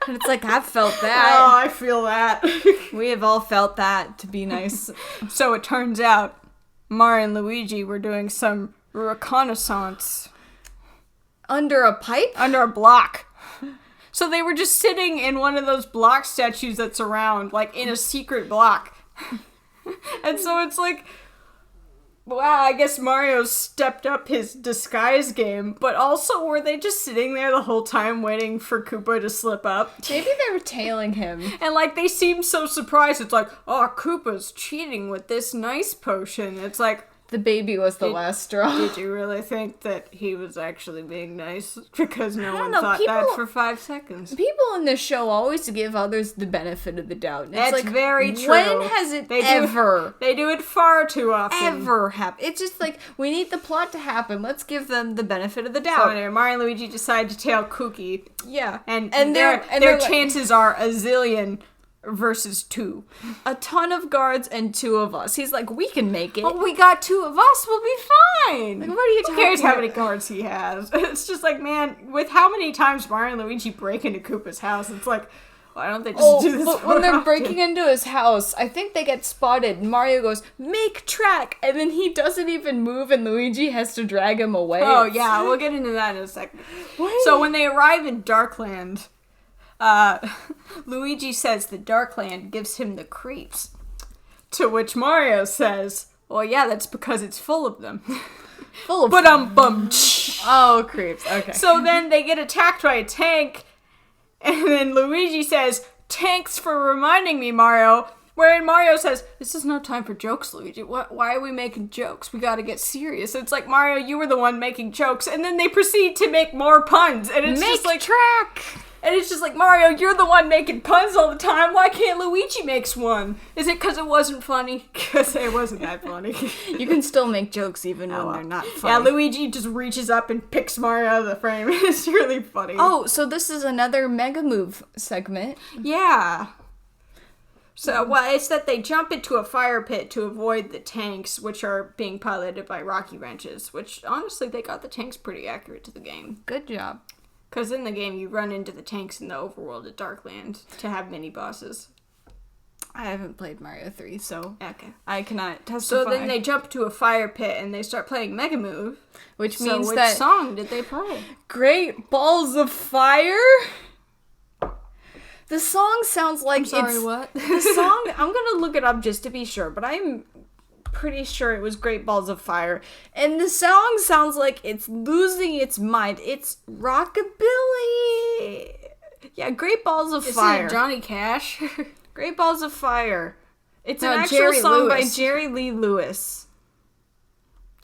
Speaker 4: And it's like, I've felt that.
Speaker 5: Oh, I feel that.
Speaker 4: We have all felt that, to be nice.
Speaker 5: So it turns out Mario and Luigi were doing some reconnaissance.
Speaker 4: Under a pipe?
Speaker 5: Under a block. So they were just sitting in one of those block statues that's around, like in a secret block. And so it's like, wow, I guess Mario stepped up his disguise game, but also were they just sitting there the whole time waiting for Koopa to slip up?
Speaker 4: Maybe they were tailing him.
Speaker 5: And like they seemed so surprised. It's like, oh, Koopa's cheating with this nice potion. It's like,
Speaker 4: The baby was the last straw.
Speaker 5: did you really think that he was actually being nice? Because no one
Speaker 4: know,
Speaker 5: thought that for 5 seconds.
Speaker 4: People in this show always give others the benefit of the doubt. And it's
Speaker 5: That's
Speaker 4: like,
Speaker 5: very true.
Speaker 4: When has it
Speaker 5: They do it far too often.
Speaker 4: ever happened? It's just like, we need the plot to happen. Let's give them the benefit of the
Speaker 5: So
Speaker 4: doubt.
Speaker 5: anyway, Mario and Luigi decide to tail Kooky.
Speaker 4: Yeah.
Speaker 5: And
Speaker 4: they're
Speaker 5: their
Speaker 4: like,
Speaker 5: chances are a zillion versus 2.
Speaker 4: a ton of guards and 2 of us. He's like, we can make it.
Speaker 5: Oh, we got 2 of us, we'll be fine.
Speaker 4: Like, what are you
Speaker 5: Who cares
Speaker 4: talking
Speaker 5: how many guards he has? It's just like, man, with how many times Mario and Luigi break into Koopa's house, it's like, why don't they just do this
Speaker 4: but
Speaker 5: more
Speaker 4: when they're
Speaker 5: often?
Speaker 4: breaking into his house, I think they get spotted. Mario goes, make track, and then he doesn't even move, and Luigi has to drag him away.
Speaker 5: Oh, yeah, we'll get into that in a second. So when they arrive in Darkland, Luigi says that Darkland gives him the creeps. To which Mario says, well, yeah, that's because it's full of them.
Speaker 4: Full of
Speaker 5: Bum.
Speaker 4: oh, creeps. Okay.
Speaker 5: So then they get attacked by a tank, and then Luigi says, thanks for reminding me, Mario. Wherein Mario says, this is no time for jokes, Luigi. Why are we making jokes? We gotta get serious. It's like, Mario, you were the one making jokes, and then they proceed to make more puns, and it's just like,
Speaker 4: track.
Speaker 5: and it's just like, Mario, you're the one making puns all the time. Why can't Luigi makes one? Is it because it wasn't funny? Because it wasn't that funny.
Speaker 4: You can still make jokes even when they're not funny.
Speaker 5: Yeah, Luigi just reaches up and picks Mario out of the frame. It's really funny.
Speaker 4: Oh, so this is another Mega Move segment.
Speaker 5: Yeah. So, well, it's that they jump into a fire pit to avoid the tanks, which are being piloted by rocky wrenches, which, honestly, they got the tanks pretty accurate to the game.
Speaker 4: Good job.
Speaker 5: Because in the game, you run into the tanks in the overworld at Darkland to have mini-bosses.
Speaker 4: I haven't played Mario 3, so
Speaker 5: Okay.
Speaker 4: I cannot testify.
Speaker 5: So then they jump to a fire pit and they start playing Mega Move.
Speaker 4: Which
Speaker 5: So
Speaker 4: means
Speaker 5: which
Speaker 4: that
Speaker 5: song did they play?
Speaker 4: Great Balls of Fire? The song sounds like
Speaker 5: what?
Speaker 4: The song, I'm gonna look it up just to be sure, but I'm pretty sure it was Great Balls of Fire. And the song sounds like it's losing its mind. It's rockabilly. Yeah, Great Balls of Fire.
Speaker 5: Is it Johnny Cash?
Speaker 4: Great Balls of Fire. It's
Speaker 5: No,
Speaker 4: an actual
Speaker 5: Jerry
Speaker 4: song by
Speaker 5: Lewis.
Speaker 4: Jerry Lee Lewis.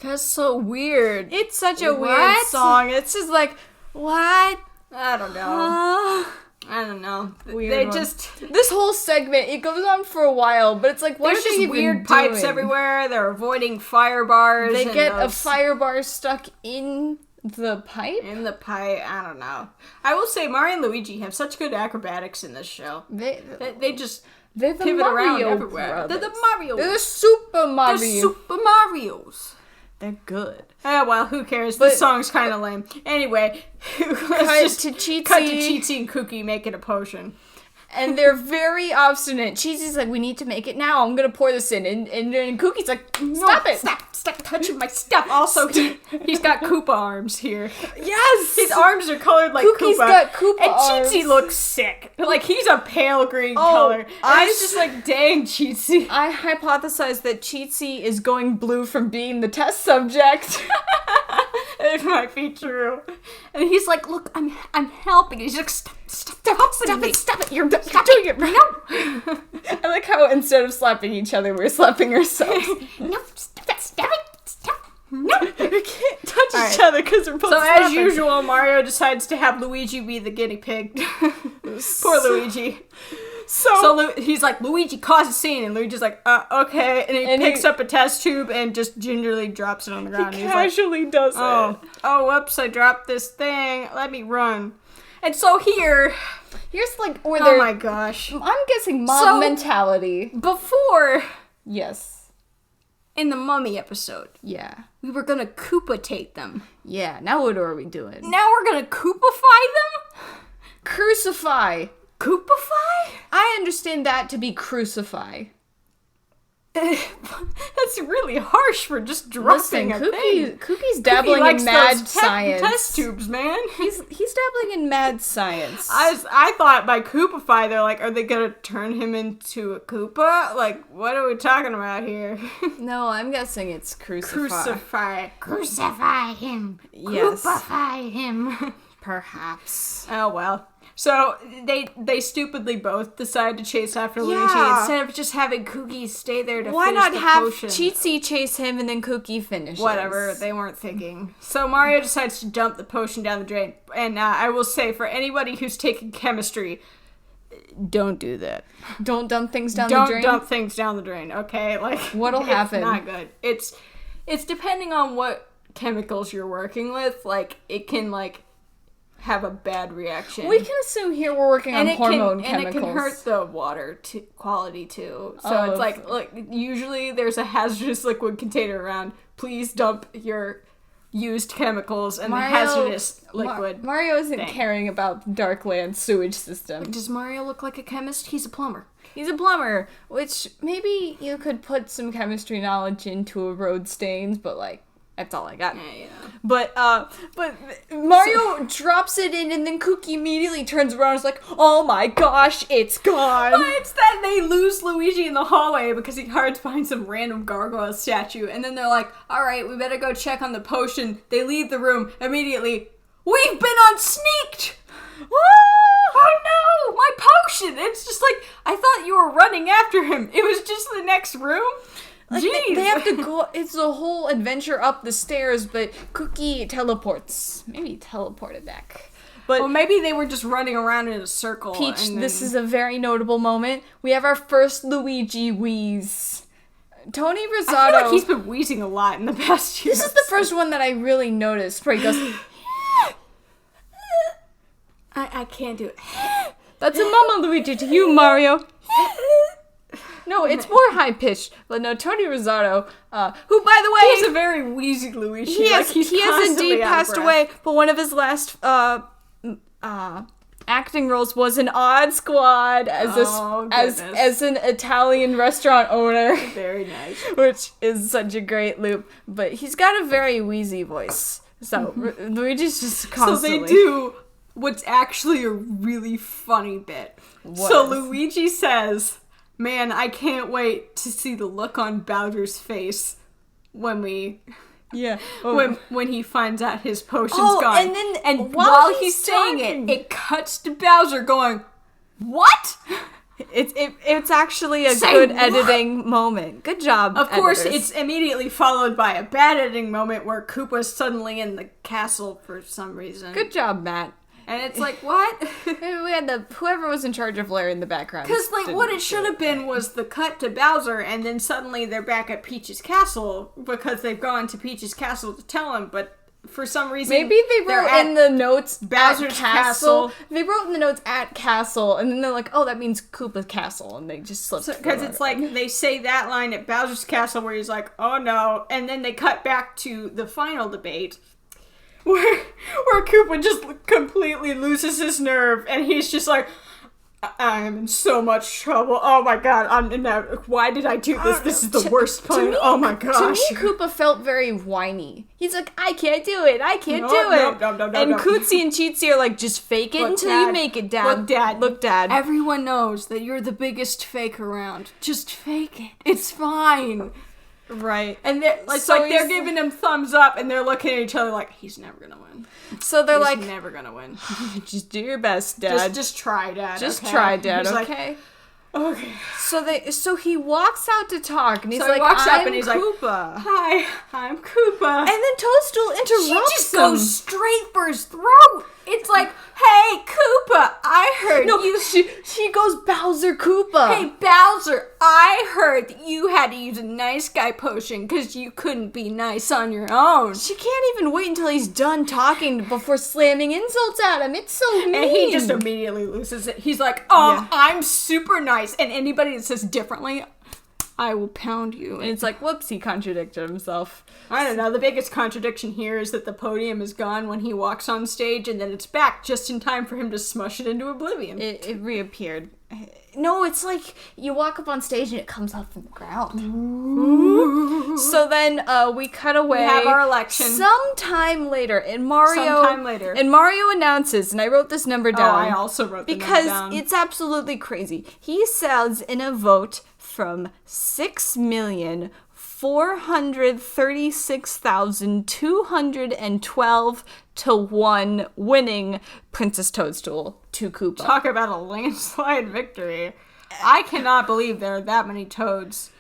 Speaker 5: That's so weird.
Speaker 4: It's such a weird
Speaker 5: What?
Speaker 4: song. It's just like, what?
Speaker 5: I don't know. I don't know.
Speaker 4: Weird
Speaker 5: They
Speaker 4: one.
Speaker 5: just...
Speaker 4: This whole segment, it goes on for a while, but it's like, what
Speaker 5: There's
Speaker 4: are they
Speaker 5: just
Speaker 4: even
Speaker 5: weird pipes
Speaker 4: doing?
Speaker 5: everywhere. They're avoiding fire bars.
Speaker 4: They
Speaker 5: and
Speaker 4: get a
Speaker 5: those-
Speaker 4: fire bar stuck in the pipe?
Speaker 5: in the pipe. I don't know. I will say Mario and Luigi have such good acrobatics in this show. They just
Speaker 4: They're the
Speaker 5: pivot around
Speaker 4: Mario
Speaker 5: everywhere.
Speaker 4: brothers.
Speaker 5: They're the Marios.
Speaker 4: They're the Super Mario.
Speaker 5: They're Super Marios.
Speaker 4: They're good.
Speaker 5: Oh, well, who cares?
Speaker 4: But-
Speaker 5: This song's kind of lame. Anyway, let's
Speaker 4: Cut
Speaker 5: just
Speaker 4: to Cheatsy.
Speaker 5: cut to Cheatsy and Cookie making a potion.
Speaker 4: And they're very obstinate. Cheesy's like, we need to make it now. I'm gonna pour this in. And then Cookie's like, stop it.
Speaker 5: Stop touching my stuff. Also, he's got Koopa arms here.
Speaker 4: Yes!
Speaker 5: His arms are colored like
Speaker 4: Cookie's
Speaker 5: Koopa.
Speaker 4: got Koopa
Speaker 5: and
Speaker 4: arms.
Speaker 5: Cheatsy looks sick. Like, he's a pale green
Speaker 4: Oh,
Speaker 5: color. And
Speaker 4: I
Speaker 5: it's just like, dang, Cheatsy.
Speaker 4: I hypothesize that Cheatsy is going blue from being the test subject.
Speaker 5: It might be true. And he's like, look, I'm helping. He's like, stop
Speaker 4: Stop it. You're doing it right now. I like how instead of slapping each other, we're slapping ourselves.
Speaker 1: No, stop it. Stop. No.
Speaker 4: We can't touch each other because we're both
Speaker 5: So
Speaker 4: slapping.
Speaker 5: as usual, Mario decides to have Luigi be the guinea pig. Poor Luigi. So he's like, Luigi, cause a scene, and Luigi's like, okay, and he picks up a test tube and just gingerly drops it on the ground.
Speaker 4: He
Speaker 5: He's
Speaker 4: casually does
Speaker 5: like, oh, whoops, I dropped this thing. Let me run. And so here's
Speaker 4: like where
Speaker 5: oh my gosh,
Speaker 4: I'm guessing mob mentality.
Speaker 5: Before,
Speaker 4: Yes.
Speaker 5: in the Mummy episode,
Speaker 4: Yeah.
Speaker 5: we were gonna Koopa-tate them.
Speaker 4: Yeah. Now what are we doing?
Speaker 5: Now we're gonna Koopify them?
Speaker 4: Crucify.
Speaker 5: Koopify?
Speaker 4: I understand that to be crucify.
Speaker 5: That's really harsh for just dropping a thing.
Speaker 4: Cookie's dabbling
Speaker 5: likes
Speaker 4: in mad
Speaker 5: those
Speaker 4: science.
Speaker 5: test tubes, man.
Speaker 4: He's dabbling in mad science.
Speaker 5: I thought by Koopify, they're like, are they gonna turn him into a Koopa? Like, what are we talking about here?
Speaker 4: No, I'm guessing it's crucify.
Speaker 1: Crucify him.
Speaker 4: Yes.
Speaker 1: Crucify him.
Speaker 4: Perhaps.
Speaker 5: Oh well. So they stupidly both decide to chase after Luigi
Speaker 4: Yeah.
Speaker 5: instead of just having Cookie stay there to
Speaker 4: Why
Speaker 5: finish
Speaker 4: not
Speaker 5: the
Speaker 4: have
Speaker 5: potion.
Speaker 4: Cheatsy chase him and then Cookie finishes?
Speaker 5: Whatever, they weren't thinking. So Mario decides to dump the potion down the drain. And I will say, for anybody who's taken chemistry, don't do that.
Speaker 4: Don't dump things down the
Speaker 5: Don't
Speaker 4: drain.
Speaker 5: dump things down the drain, okay? Like,
Speaker 4: What'll happen?
Speaker 5: It's not good. It's depending on what chemicals you're working with. Like, it can, like, have a bad reaction.
Speaker 4: We can assume here we're working on hormone chemicals.
Speaker 5: And it can hurt the water quality too. So it's like usually there's a hazardous liquid container around. Please dump your used chemicals and the hazardous liquid.
Speaker 4: Mario isn't
Speaker 5: thing.
Speaker 4: caring about the Darkland sewage system.
Speaker 5: Does Mario look like a chemist? He's a plumber.
Speaker 4: He's a plumber, which maybe you could put some chemistry knowledge into a road stains, but like that's all I got.
Speaker 5: Yeah.
Speaker 4: But Mario drops it in, and then Cookie immediately turns around and is like, oh my gosh, it's gone.
Speaker 5: But it's that they lose Luigi in the hallway because he hides behind some random gargoyle statue, and then they're like, alright, we better go check on the potion. They leave the room immediately. We've been unsneaked! Oh no! My potion! It's just like, I thought you were running after him. It was just the next room.
Speaker 4: Like,
Speaker 5: Jeez.
Speaker 4: they have to go, it's a whole adventure up the stairs, but Cookie teleports. Maybe teleported back. But
Speaker 5: Well, maybe they were just running around in a circle.
Speaker 4: Peach,
Speaker 5: and then...
Speaker 4: this is a very notable moment. We have our first Luigi wheeze. Tony Rosado.
Speaker 5: I feel like he's been wheezing a lot in the past year.
Speaker 4: This is the first one that I really noticed where he goes,
Speaker 5: I can't do it.
Speaker 4: that's a Mama Luigi to you, Mario. No, it's more high pitched. But no, Tony Rosado, who, by the way,
Speaker 5: He's a very wheezy Luigi.
Speaker 4: he has
Speaker 5: constantly
Speaker 4: indeed
Speaker 5: out of
Speaker 4: passed
Speaker 5: breath.
Speaker 4: away. But one of his last acting roles was in Odd Squad as an Italian restaurant owner,
Speaker 5: Very nice.
Speaker 4: which is such a great loop. But he's got a very wheezy voice, so Luigi's just constantly.
Speaker 5: So they do what's actually a really funny bit. So Luigi says, man, I can't wait to see the look on Bowser's face when when he finds out his potion's gone.
Speaker 4: and
Speaker 5: while he's saying it cuts to Bowser going, what?
Speaker 4: It's actually a
Speaker 5: Say
Speaker 4: good
Speaker 5: what?
Speaker 4: editing moment. Good job.
Speaker 5: Of course,
Speaker 4: editors.
Speaker 5: it's immediately followed by a bad editing moment where Koopa's suddenly in the castle for some reason.
Speaker 4: good job, Matt.
Speaker 5: And it's like, what?
Speaker 4: We had whoever was in charge of Larry in the background.
Speaker 5: Because, like, what it should have been was the cut to Bowser, and then suddenly they're back at Peach's castle because they've gone to Peach's castle to tell him, but for some reason...
Speaker 4: Maybe they
Speaker 5: they're
Speaker 4: wrote
Speaker 5: at
Speaker 4: in the notes
Speaker 5: Bowser's
Speaker 4: at castle.
Speaker 5: castle.
Speaker 4: They wrote in the notes at castle, and then they're like, oh, that means Koopa Castle, and they just slipped.
Speaker 5: Because it's like, they say that line at Bowser's castle where he's like, oh no, and then they cut back to the final debate where Koopa just completely loses his nerve, and he's just like, I am in so much trouble. Oh my god, why did I do this? This is the worst pun. Oh my gosh.
Speaker 4: To me, Koopa felt very whiny. He's like, I can't do it. I can't do it.
Speaker 5: No.
Speaker 4: And Cootsy and Cheatsy are like, just fake it until you make it, Dad. Look, Dad.
Speaker 5: Everyone knows that you're the biggest fake around. Just fake it. It's fine.
Speaker 4: Right.
Speaker 5: And it's
Speaker 4: So
Speaker 5: like they're
Speaker 4: he's-
Speaker 5: giving him thumbs up, and they're looking at each other like, he's never gonna win.
Speaker 4: So they're
Speaker 5: He's
Speaker 4: like,
Speaker 5: never gonna win.
Speaker 4: just do your best, Dad.
Speaker 5: Just try, Dad.
Speaker 4: Just
Speaker 5: okay?
Speaker 4: try, Dad,
Speaker 5: He's like,
Speaker 4: okay?
Speaker 5: okay.
Speaker 4: So he walks out to talk, and he's
Speaker 5: So
Speaker 4: like,
Speaker 5: he walks up
Speaker 4: I'm
Speaker 5: and he's
Speaker 4: Koopa.
Speaker 5: like, hi, I'm Koopa.
Speaker 4: And then Toadstool
Speaker 5: He
Speaker 4: interrupts
Speaker 5: just
Speaker 4: him.
Speaker 5: goes straight for his throat. It's like, hey, Koopa, I heard
Speaker 4: No,
Speaker 5: you.
Speaker 4: she goes Bowser Koopa.
Speaker 5: Hey, Bowser, I heard that you had to use a nice guy potion because you couldn't be nice on your own.
Speaker 4: She can't even wait until he's done talking before slamming insults at him. It's so mean.
Speaker 5: And he just immediately loses it. He's like, oh,
Speaker 4: Yeah.
Speaker 5: I'm super nice. And anybody that says differently, I will pound you.
Speaker 4: And it's like, whoops, he contradicted himself.
Speaker 5: I don't know. The biggest contradiction here is that the podium is gone when he walks on stage, and then it's back just in time for him to smush it into oblivion.
Speaker 4: It reappeared. No, it's like you walk up on stage and it comes up from the ground. So then we cut away.
Speaker 5: We have our election.
Speaker 4: Sometime later, and Mario.
Speaker 5: Sometime later.
Speaker 4: And Mario announces, and I wrote this number down.
Speaker 5: I also wrote the number
Speaker 4: because
Speaker 5: down.
Speaker 4: it's absolutely crazy. He says in a vote from 6,436,212 to 1 winning Princess Toadstool to Koopa.
Speaker 5: Talk about a landslide victory. I cannot believe there are that many toads.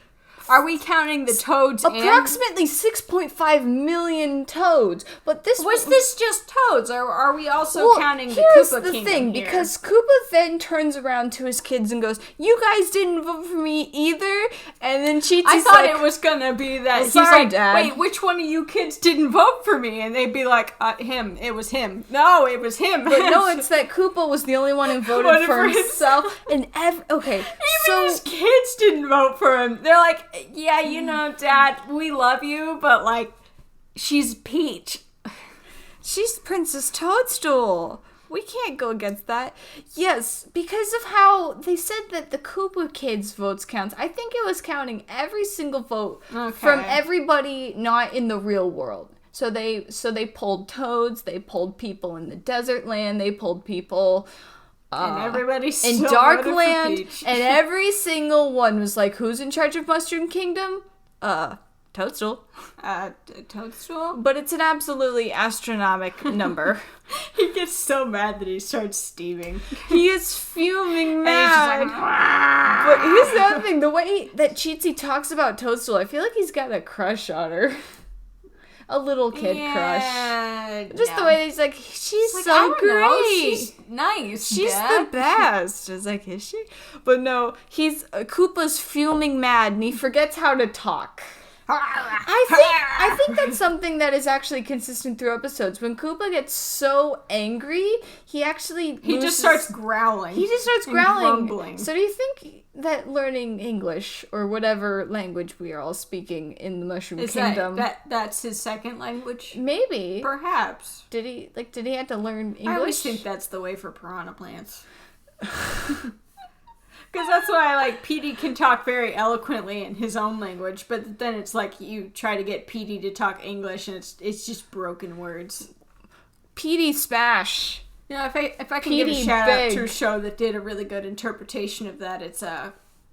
Speaker 5: Are we counting the toads and...
Speaker 4: Approximately 6.5 million toads, but this
Speaker 5: Was this just toads, or are we also
Speaker 4: Well,
Speaker 5: counting the
Speaker 4: here's
Speaker 5: Koopa
Speaker 4: the
Speaker 5: Kingdom
Speaker 4: thing,
Speaker 5: here?
Speaker 4: because Koopa then turns around to his kids and goes, "You guys didn't vote for me either." And then Cheats
Speaker 5: I
Speaker 4: is
Speaker 5: thought
Speaker 4: like,
Speaker 5: it was gonna be that
Speaker 4: Well,
Speaker 5: he's
Speaker 4: sorry,
Speaker 5: like,
Speaker 4: Dad.
Speaker 5: wait, which one of you kids didn't vote for me? And they'd be like, him. It was him. No, it was him.
Speaker 4: but no, it's that Koopa was the only one who voted
Speaker 5: Voted
Speaker 4: for
Speaker 5: for
Speaker 4: himself. And okay,
Speaker 5: Even
Speaker 4: so
Speaker 5: his kids didn't vote for him. They're like, yeah, you know, Dad, we love you, but like, she's Peach.
Speaker 4: she's Princess Toadstool. We can't go against that. Yes, because of how they said that the Koopa kids' votes counts. I think it was counting every single vote from
Speaker 5: Okay.
Speaker 4: everybody not in the real world. So they pulled toads, they pulled people in the desert land, they pulled people
Speaker 5: And everybody's
Speaker 4: in
Speaker 5: still
Speaker 4: Darkland,
Speaker 5: voted for Peach.
Speaker 4: and every single one was like, "Who's in charge of Mushroom Kingdom?" Toadstool.
Speaker 5: Toadstool?
Speaker 4: But it's an absolutely astronomical number.
Speaker 5: He gets so mad that he starts steaming.
Speaker 4: He is fuming
Speaker 5: And he's just
Speaker 4: mad.
Speaker 5: like, "Ah."
Speaker 4: But here's the other thing: the way that Cheatsy talks about Toadstool, I feel like he's got a crush on her. A little kid crush. Just the way that he's like, she's
Speaker 5: Like,
Speaker 4: so
Speaker 5: I don't
Speaker 4: great.
Speaker 5: know, she's nice.
Speaker 4: She's
Speaker 5: Dad.
Speaker 4: the best. It's like, is she? But no, Koopa's fuming mad and he forgets how to talk. I think that's something that is actually consistent through episodes. When Koopa gets so angry, he actually
Speaker 5: He
Speaker 4: loses-
Speaker 5: just starts growling.
Speaker 4: He just starts
Speaker 5: and
Speaker 4: growling.
Speaker 5: grumbling.
Speaker 4: So do you think that learning English or whatever language we are all speaking in the Mushroom
Speaker 5: Is
Speaker 4: Kingdom?
Speaker 5: that's his second language?
Speaker 4: Maybe.
Speaker 5: Perhaps.
Speaker 4: Did he have to learn English?
Speaker 5: I always think that's the way for piranha plants. Because that's why, like, Petey can talk very eloquently in his own language, but then it's like you try to get Petey to talk English, and it's just broken words.
Speaker 4: Petey Spash.
Speaker 5: You know, if I can give a
Speaker 4: Petey
Speaker 5: shout out
Speaker 4: Big.
Speaker 5: to a show that did a really good interpretation of that, it's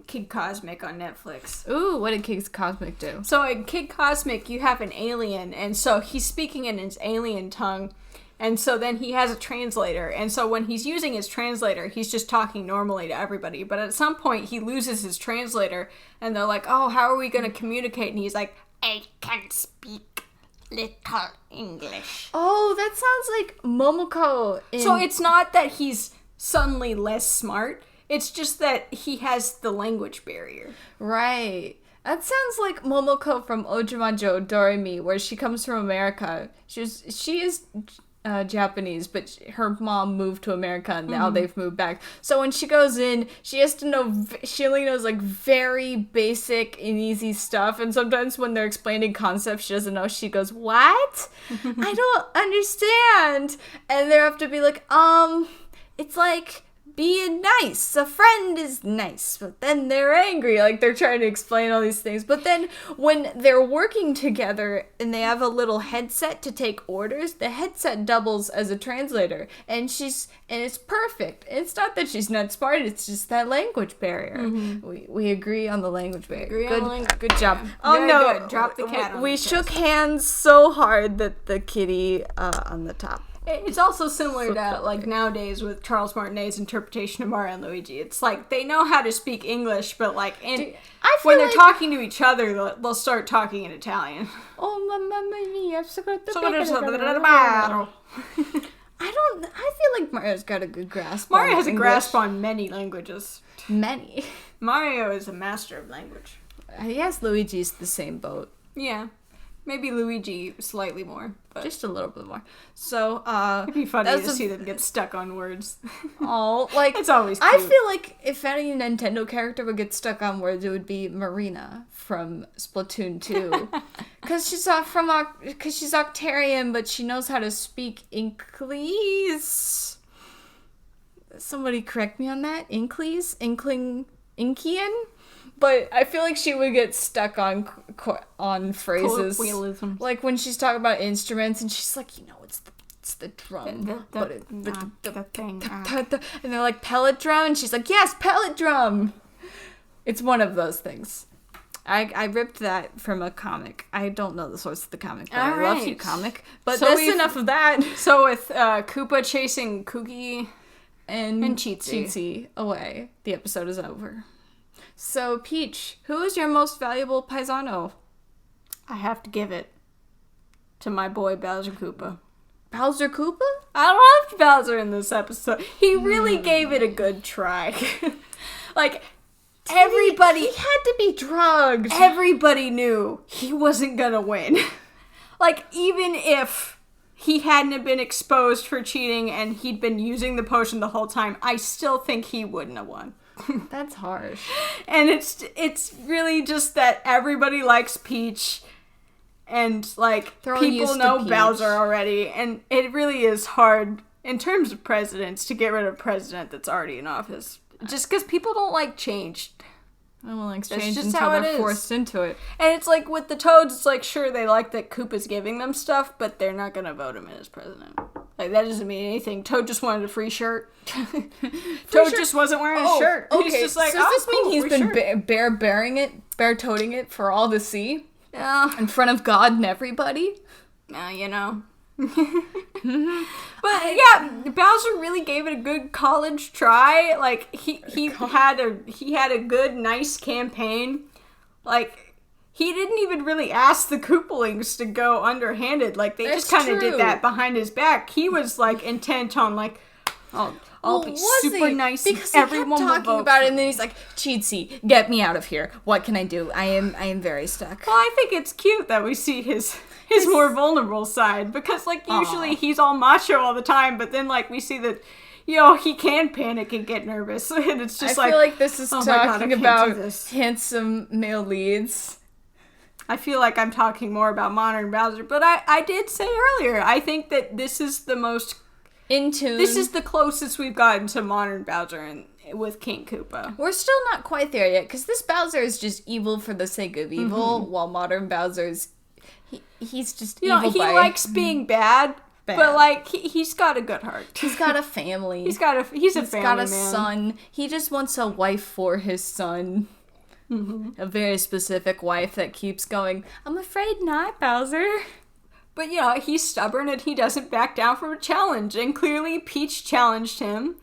Speaker 5: Kid Cosmic on Netflix.
Speaker 4: Ooh, what did Kid Cosmic do?
Speaker 5: So in Kid Cosmic, you have an alien, and so he's speaking in his alien tongue, and so then he has a translator, and so when he's using his translator, he's just talking normally to everybody, but at some point he loses his translator, and they're like, oh, how are we going to communicate? And he's like, I can speak little English.
Speaker 4: Oh, that sounds like Momoko.
Speaker 5: So it's not that he's suddenly less smart, it's just that he has the language barrier.
Speaker 4: right. That sounds like Momoko from Ojumajo Doremi, where she comes from America. She is Japanese, but her mom moved to America and now they've moved back. So when she goes in, she has to know, she only knows like very basic and easy stuff. And sometimes when they're explaining concepts she doesn't know, she goes, "What? I don't understand." And they have to be like, it's like being nice. A friend is nice, but then they're angry. Like, they're trying to explain all these things. But then when they're working together and they have a little headset to take orders, the headset doubles as a translator. And it's perfect. It's not that she's not smart, it's just that language barrier. We agree on the language barrier. Good job. Oh,
Speaker 5: Very
Speaker 4: no.
Speaker 5: good. Drop the cat on
Speaker 4: We
Speaker 5: the
Speaker 4: shook
Speaker 5: chest.
Speaker 4: hands so hard that the kitty on the top.
Speaker 5: It's also similar to, like, nowadays with Charles Martinet's interpretation of Mario and Luigi. It's like, they know how to speak English, but, like,
Speaker 4: I feel
Speaker 5: when they're
Speaker 4: like-
Speaker 5: talking to each other, they'll start talking in Italian.
Speaker 4: Oh, mamma mia, I feel like Mario's got a good grasp
Speaker 5: Mario
Speaker 4: on
Speaker 5: has a
Speaker 4: English.
Speaker 5: grasp on many languages.
Speaker 4: Many.
Speaker 5: Mario is a master of language.
Speaker 4: I guess Luigi's the same boat.
Speaker 5: Yeah. Maybe Luigi slightly more, but
Speaker 4: Just a little bit more. So,
Speaker 5: it'd be funny
Speaker 4: that's
Speaker 5: to
Speaker 4: a-
Speaker 5: see them get stuck on words.
Speaker 4: oh, like,
Speaker 5: It's always
Speaker 4: I
Speaker 5: cute.
Speaker 4: feel like if any Nintendo character would get stuck on words, it would be Marina from Splatoon 2. Because she's Octarian, but she knows how to speak Inklese. Somebody correct me on that. Inkian? But I feel like she would get stuck on phrases.
Speaker 5: Colloquialisms.
Speaker 4: Like when she's talking about instruments and she's like, it's the drum.
Speaker 5: The thing.
Speaker 4: And they're like, pellet drum? And she's like, yes, pellet drum. It's one of those things. I ripped that from a comic. I don't know the source of the comic, but I love you,
Speaker 5: Alright.
Speaker 4: comic. But
Speaker 5: So
Speaker 4: that's
Speaker 5: we've-
Speaker 4: enough of that.
Speaker 5: So with Koopa chasing Cookie
Speaker 4: And
Speaker 5: Cheatsy
Speaker 4: away, the episode is over. So, Peach, who is your most valuable paisano?
Speaker 5: I have to give it to my boy Bowser Koopa.
Speaker 4: Bowser Koopa?
Speaker 5: I loved Bowser in this episode. He really gave it a good try. Like, everybody...
Speaker 4: He had to be drugged.
Speaker 5: Everybody knew he wasn't gonna win. Like, even if he hadn't have been exposed for cheating and he'd been using the potion the whole time, I still think he wouldn't have won.
Speaker 4: That's harsh.
Speaker 5: And it's really just that everybody likes Peach, and like
Speaker 4: They're all
Speaker 5: people
Speaker 4: used to
Speaker 5: know
Speaker 4: Peach.
Speaker 5: Bowser already, and it really is hard in terms of presidents to get rid of a president that's already in office. Just because people don't like change.
Speaker 4: I don't like
Speaker 5: That's
Speaker 4: change
Speaker 5: just
Speaker 4: until
Speaker 5: how it
Speaker 4: they're
Speaker 5: is.
Speaker 4: forced into it.
Speaker 5: And it's like with the Toads, it's like, sure, they like that Koopa's giving them stuff, but they're not gonna vote him in as president. Like, that doesn't mean anything. Toad just wanted a free shirt. Toad just wasn't wearing a shirt.
Speaker 4: Okay,
Speaker 5: He's just like,
Speaker 4: so does this
Speaker 5: cool,
Speaker 4: mean he's
Speaker 5: free
Speaker 4: been
Speaker 5: shirt.
Speaker 4: bear-toting it for all to see?
Speaker 5: Yeah.
Speaker 4: In front of God and everybody?
Speaker 5: You know. But yeah, Bowser really gave it a good college try. Like he had a good, nice campaign. Like he didn't even really ask the Koopalings to go underhanded. Like they
Speaker 4: That's
Speaker 5: just kind of
Speaker 4: true.
Speaker 5: did that behind his back. He was like intent on like, I'll be
Speaker 4: was
Speaker 5: super
Speaker 4: he?
Speaker 5: nice.
Speaker 4: Because
Speaker 5: and
Speaker 4: he
Speaker 5: everyone
Speaker 4: kept
Speaker 5: will
Speaker 4: talking
Speaker 5: vote
Speaker 4: about
Speaker 5: for
Speaker 4: it, and
Speaker 5: me.
Speaker 4: then he's like, Cheatsy, get me out of here. What can I do? I am very stuck.
Speaker 5: Well, I think it's cute that we see his more vulnerable side, because like usually he's all macho all the time, but then like we see that, you know, he can panic and get nervous, and it's just
Speaker 4: I feel like this is
Speaker 5: oh my God, I
Speaker 4: talking
Speaker 5: can't
Speaker 4: about
Speaker 5: do this.
Speaker 4: handsome male leads.
Speaker 5: I feel like I'm talking more about modern Bowser, but I did say earlier, I think that this is the most,
Speaker 4: In tune.
Speaker 5: this is the closest we've gotten to modern Bowser with King Koopa.
Speaker 4: We're still not quite there yet, because this Bowser is just evil for the sake of evil, while modern Bowser's he's just
Speaker 5: You know,
Speaker 4: evil
Speaker 5: he
Speaker 4: by
Speaker 5: likes being bad, but like he's got a good heart.
Speaker 4: He's got a family.
Speaker 5: He's a family
Speaker 4: He's got a
Speaker 5: man.
Speaker 4: son. He just wants a wife for his son. A very specific wife that keeps going, I'm afraid not, Bowser.
Speaker 5: But, you know, he's stubborn and he doesn't back down from a challenge. And clearly Peach challenged him.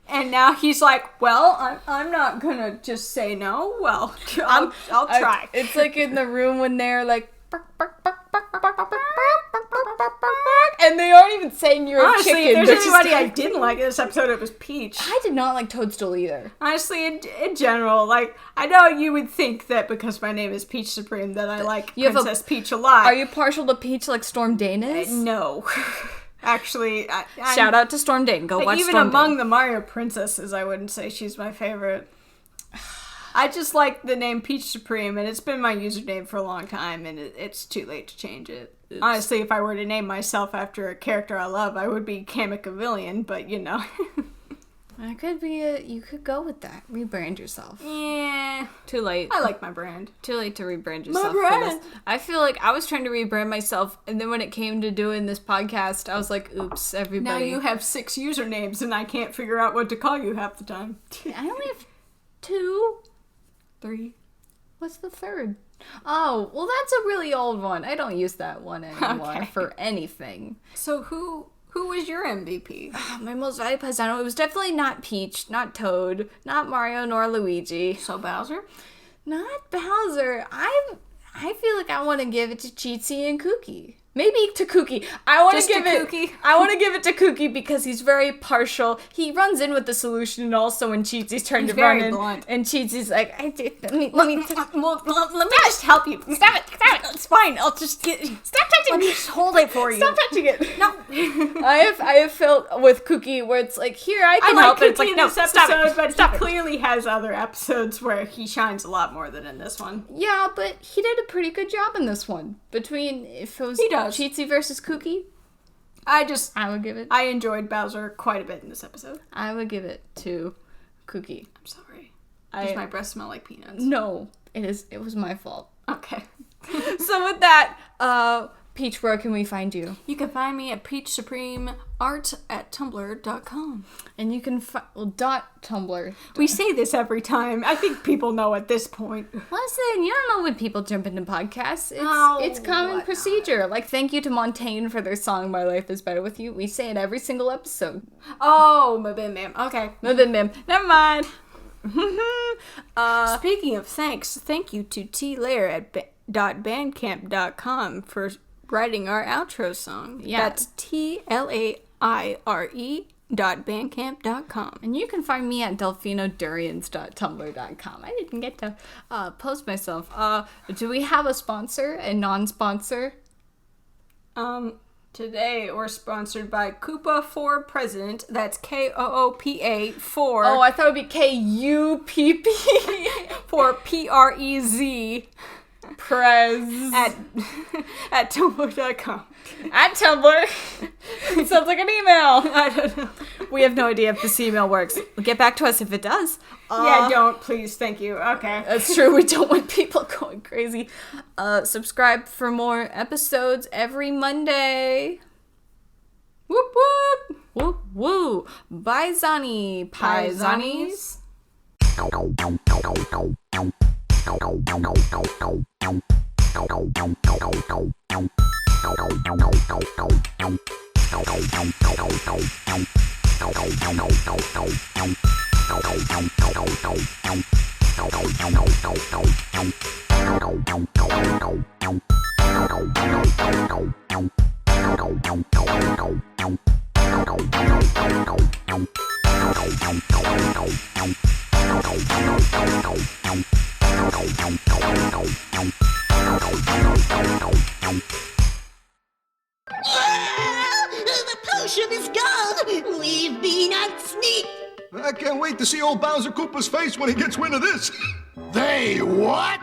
Speaker 5: And now he's like, well, I'm not gonna just say no. Well, I'll try.
Speaker 4: It's like in the room when they're like, and they aren't even saying you're
Speaker 5: Honestly,
Speaker 4: a chicken.
Speaker 5: if there's
Speaker 4: they're just
Speaker 5: anybody I
Speaker 4: acting.
Speaker 5: didn't like in this episode, it was Peach.
Speaker 4: I did not like Toadstool either.
Speaker 5: Honestly, in general, like, I know you would think that because my name is Peach Supreme that I like
Speaker 4: You have a-
Speaker 5: Princess Peach a lot.
Speaker 4: Are you partial to Peach like Storm Dane is?
Speaker 5: No. Actually, I'm,
Speaker 4: Shout out to Storm Dane. Go
Speaker 5: like,
Speaker 4: watch
Speaker 5: even
Speaker 4: Storm
Speaker 5: among
Speaker 4: Dane.
Speaker 5: the Mario princesses, I wouldn't say she's my favorite. I just like the name Peach Supreme, and it's been my username for a long time, and it's too late to change it. Honestly, if I were to name myself after a character I love, I would be Kamikavillian, but you know.
Speaker 4: That could be you could go with that. Rebrand yourself.
Speaker 5: Yeah.
Speaker 4: Too late.
Speaker 5: I like my brand.
Speaker 4: Too late to rebrand yourself.
Speaker 5: brand.
Speaker 4: For this. I feel like I was trying to rebrand myself, and then when it came to doing this podcast, I was like, oops, everybody.
Speaker 5: Now you have 6 usernames and I can't figure out what to call you half the time.
Speaker 4: I only have 2.
Speaker 5: 3.
Speaker 4: What's the third? Oh, well, that's a really old one. I don't use that one anymore
Speaker 5: Okay.
Speaker 4: for anything.
Speaker 5: So who was your MVP?
Speaker 4: My most valued paisano, it was definitely not Peach, not Toad, not Mario, nor Luigi.
Speaker 5: So Bowser?
Speaker 4: Not Bowser. I feel like I want to give it to Cheatsy and Kooky. Maybe to Kooky. I want to
Speaker 5: Just
Speaker 4: give
Speaker 5: to
Speaker 4: it.
Speaker 5: Kooky?
Speaker 4: I want to give it to Kooky because he's very partial. He runs in with the solution, and also when Cheatsy's turned
Speaker 5: He's
Speaker 4: to run
Speaker 5: very
Speaker 4: in,
Speaker 5: blunt.
Speaker 4: and Cheatsy's like, let me
Speaker 5: Well, let me just help you.
Speaker 4: stop it. It's fine. I'll just stop touching.
Speaker 5: Let me just hold it for you.
Speaker 4: Stop touching it.
Speaker 5: No.
Speaker 4: I have felt with Kooky where it's like, here I
Speaker 5: I
Speaker 4: can
Speaker 5: like
Speaker 4: help. And it's
Speaker 5: Cookie
Speaker 4: like,
Speaker 5: in
Speaker 4: no,
Speaker 5: this
Speaker 4: stop
Speaker 5: episode,
Speaker 4: it.
Speaker 5: but
Speaker 4: Stop
Speaker 5: he
Speaker 4: it.
Speaker 5: clearly has other episodes where he shines a lot more than in this one.
Speaker 4: Yeah, but he did a pretty good job in this one. Between if it was
Speaker 5: He does.
Speaker 4: Cheatsy versus Kooky, I would give it.
Speaker 5: I enjoyed Bowser quite a bit in this episode.
Speaker 4: I would give it to Kooky.
Speaker 5: I'm sorry. Does my breath smell like peanuts?
Speaker 4: No, it was my fault.
Speaker 5: Okay.
Speaker 4: So with that, Peach, where can we find you?
Speaker 5: You can find me at peachsupremeart@tumblr.com.
Speaker 4: And you can Tumblr.
Speaker 5: We say this every time. I think people know at this point.
Speaker 4: Listen, you don't know when people jump into podcasts.
Speaker 5: Oh,
Speaker 4: It's common
Speaker 5: what
Speaker 4: procedure. Like, thank you to Montaigne for their song "My Life Is Better With You." We say it every single episode.
Speaker 5: Oh, ma'am. Okay.
Speaker 4: Never mind.
Speaker 5: Speaking of thanks, thank you to T-Lair at .bandcamp.com for writing our outro song.
Speaker 4: Yeah.
Speaker 5: That's TLAIRE.bandcamp.com.
Speaker 4: And you can find me at delfinodurians.tumblr.com. I didn't get to post myself. Do we have a sponsor, a non-sponsor?
Speaker 5: Today we're sponsored by Koopa for President. That's KOOPA for
Speaker 4: Oh, I thought it would be KUPP.
Speaker 5: for PREZ
Speaker 4: Prez.
Speaker 5: at tumblr.com.
Speaker 4: At Tumblr. It sounds like an email.
Speaker 5: I don't know.
Speaker 4: We have no idea if this email works. Get back to us if it does.
Speaker 5: Yeah, don't, please. Thank you. Okay.
Speaker 4: That's true. We don't want people going crazy. Subscribe for more episodes every Monday.
Speaker 5: Whoop whoop.
Speaker 4: Woo woo. Bye, Zani. Paisanis.
Speaker 1: The potion is gone! We've been unsneaked!
Speaker 6: I can't wait to see old Bowser Koopa's face when he gets wind of this. They what?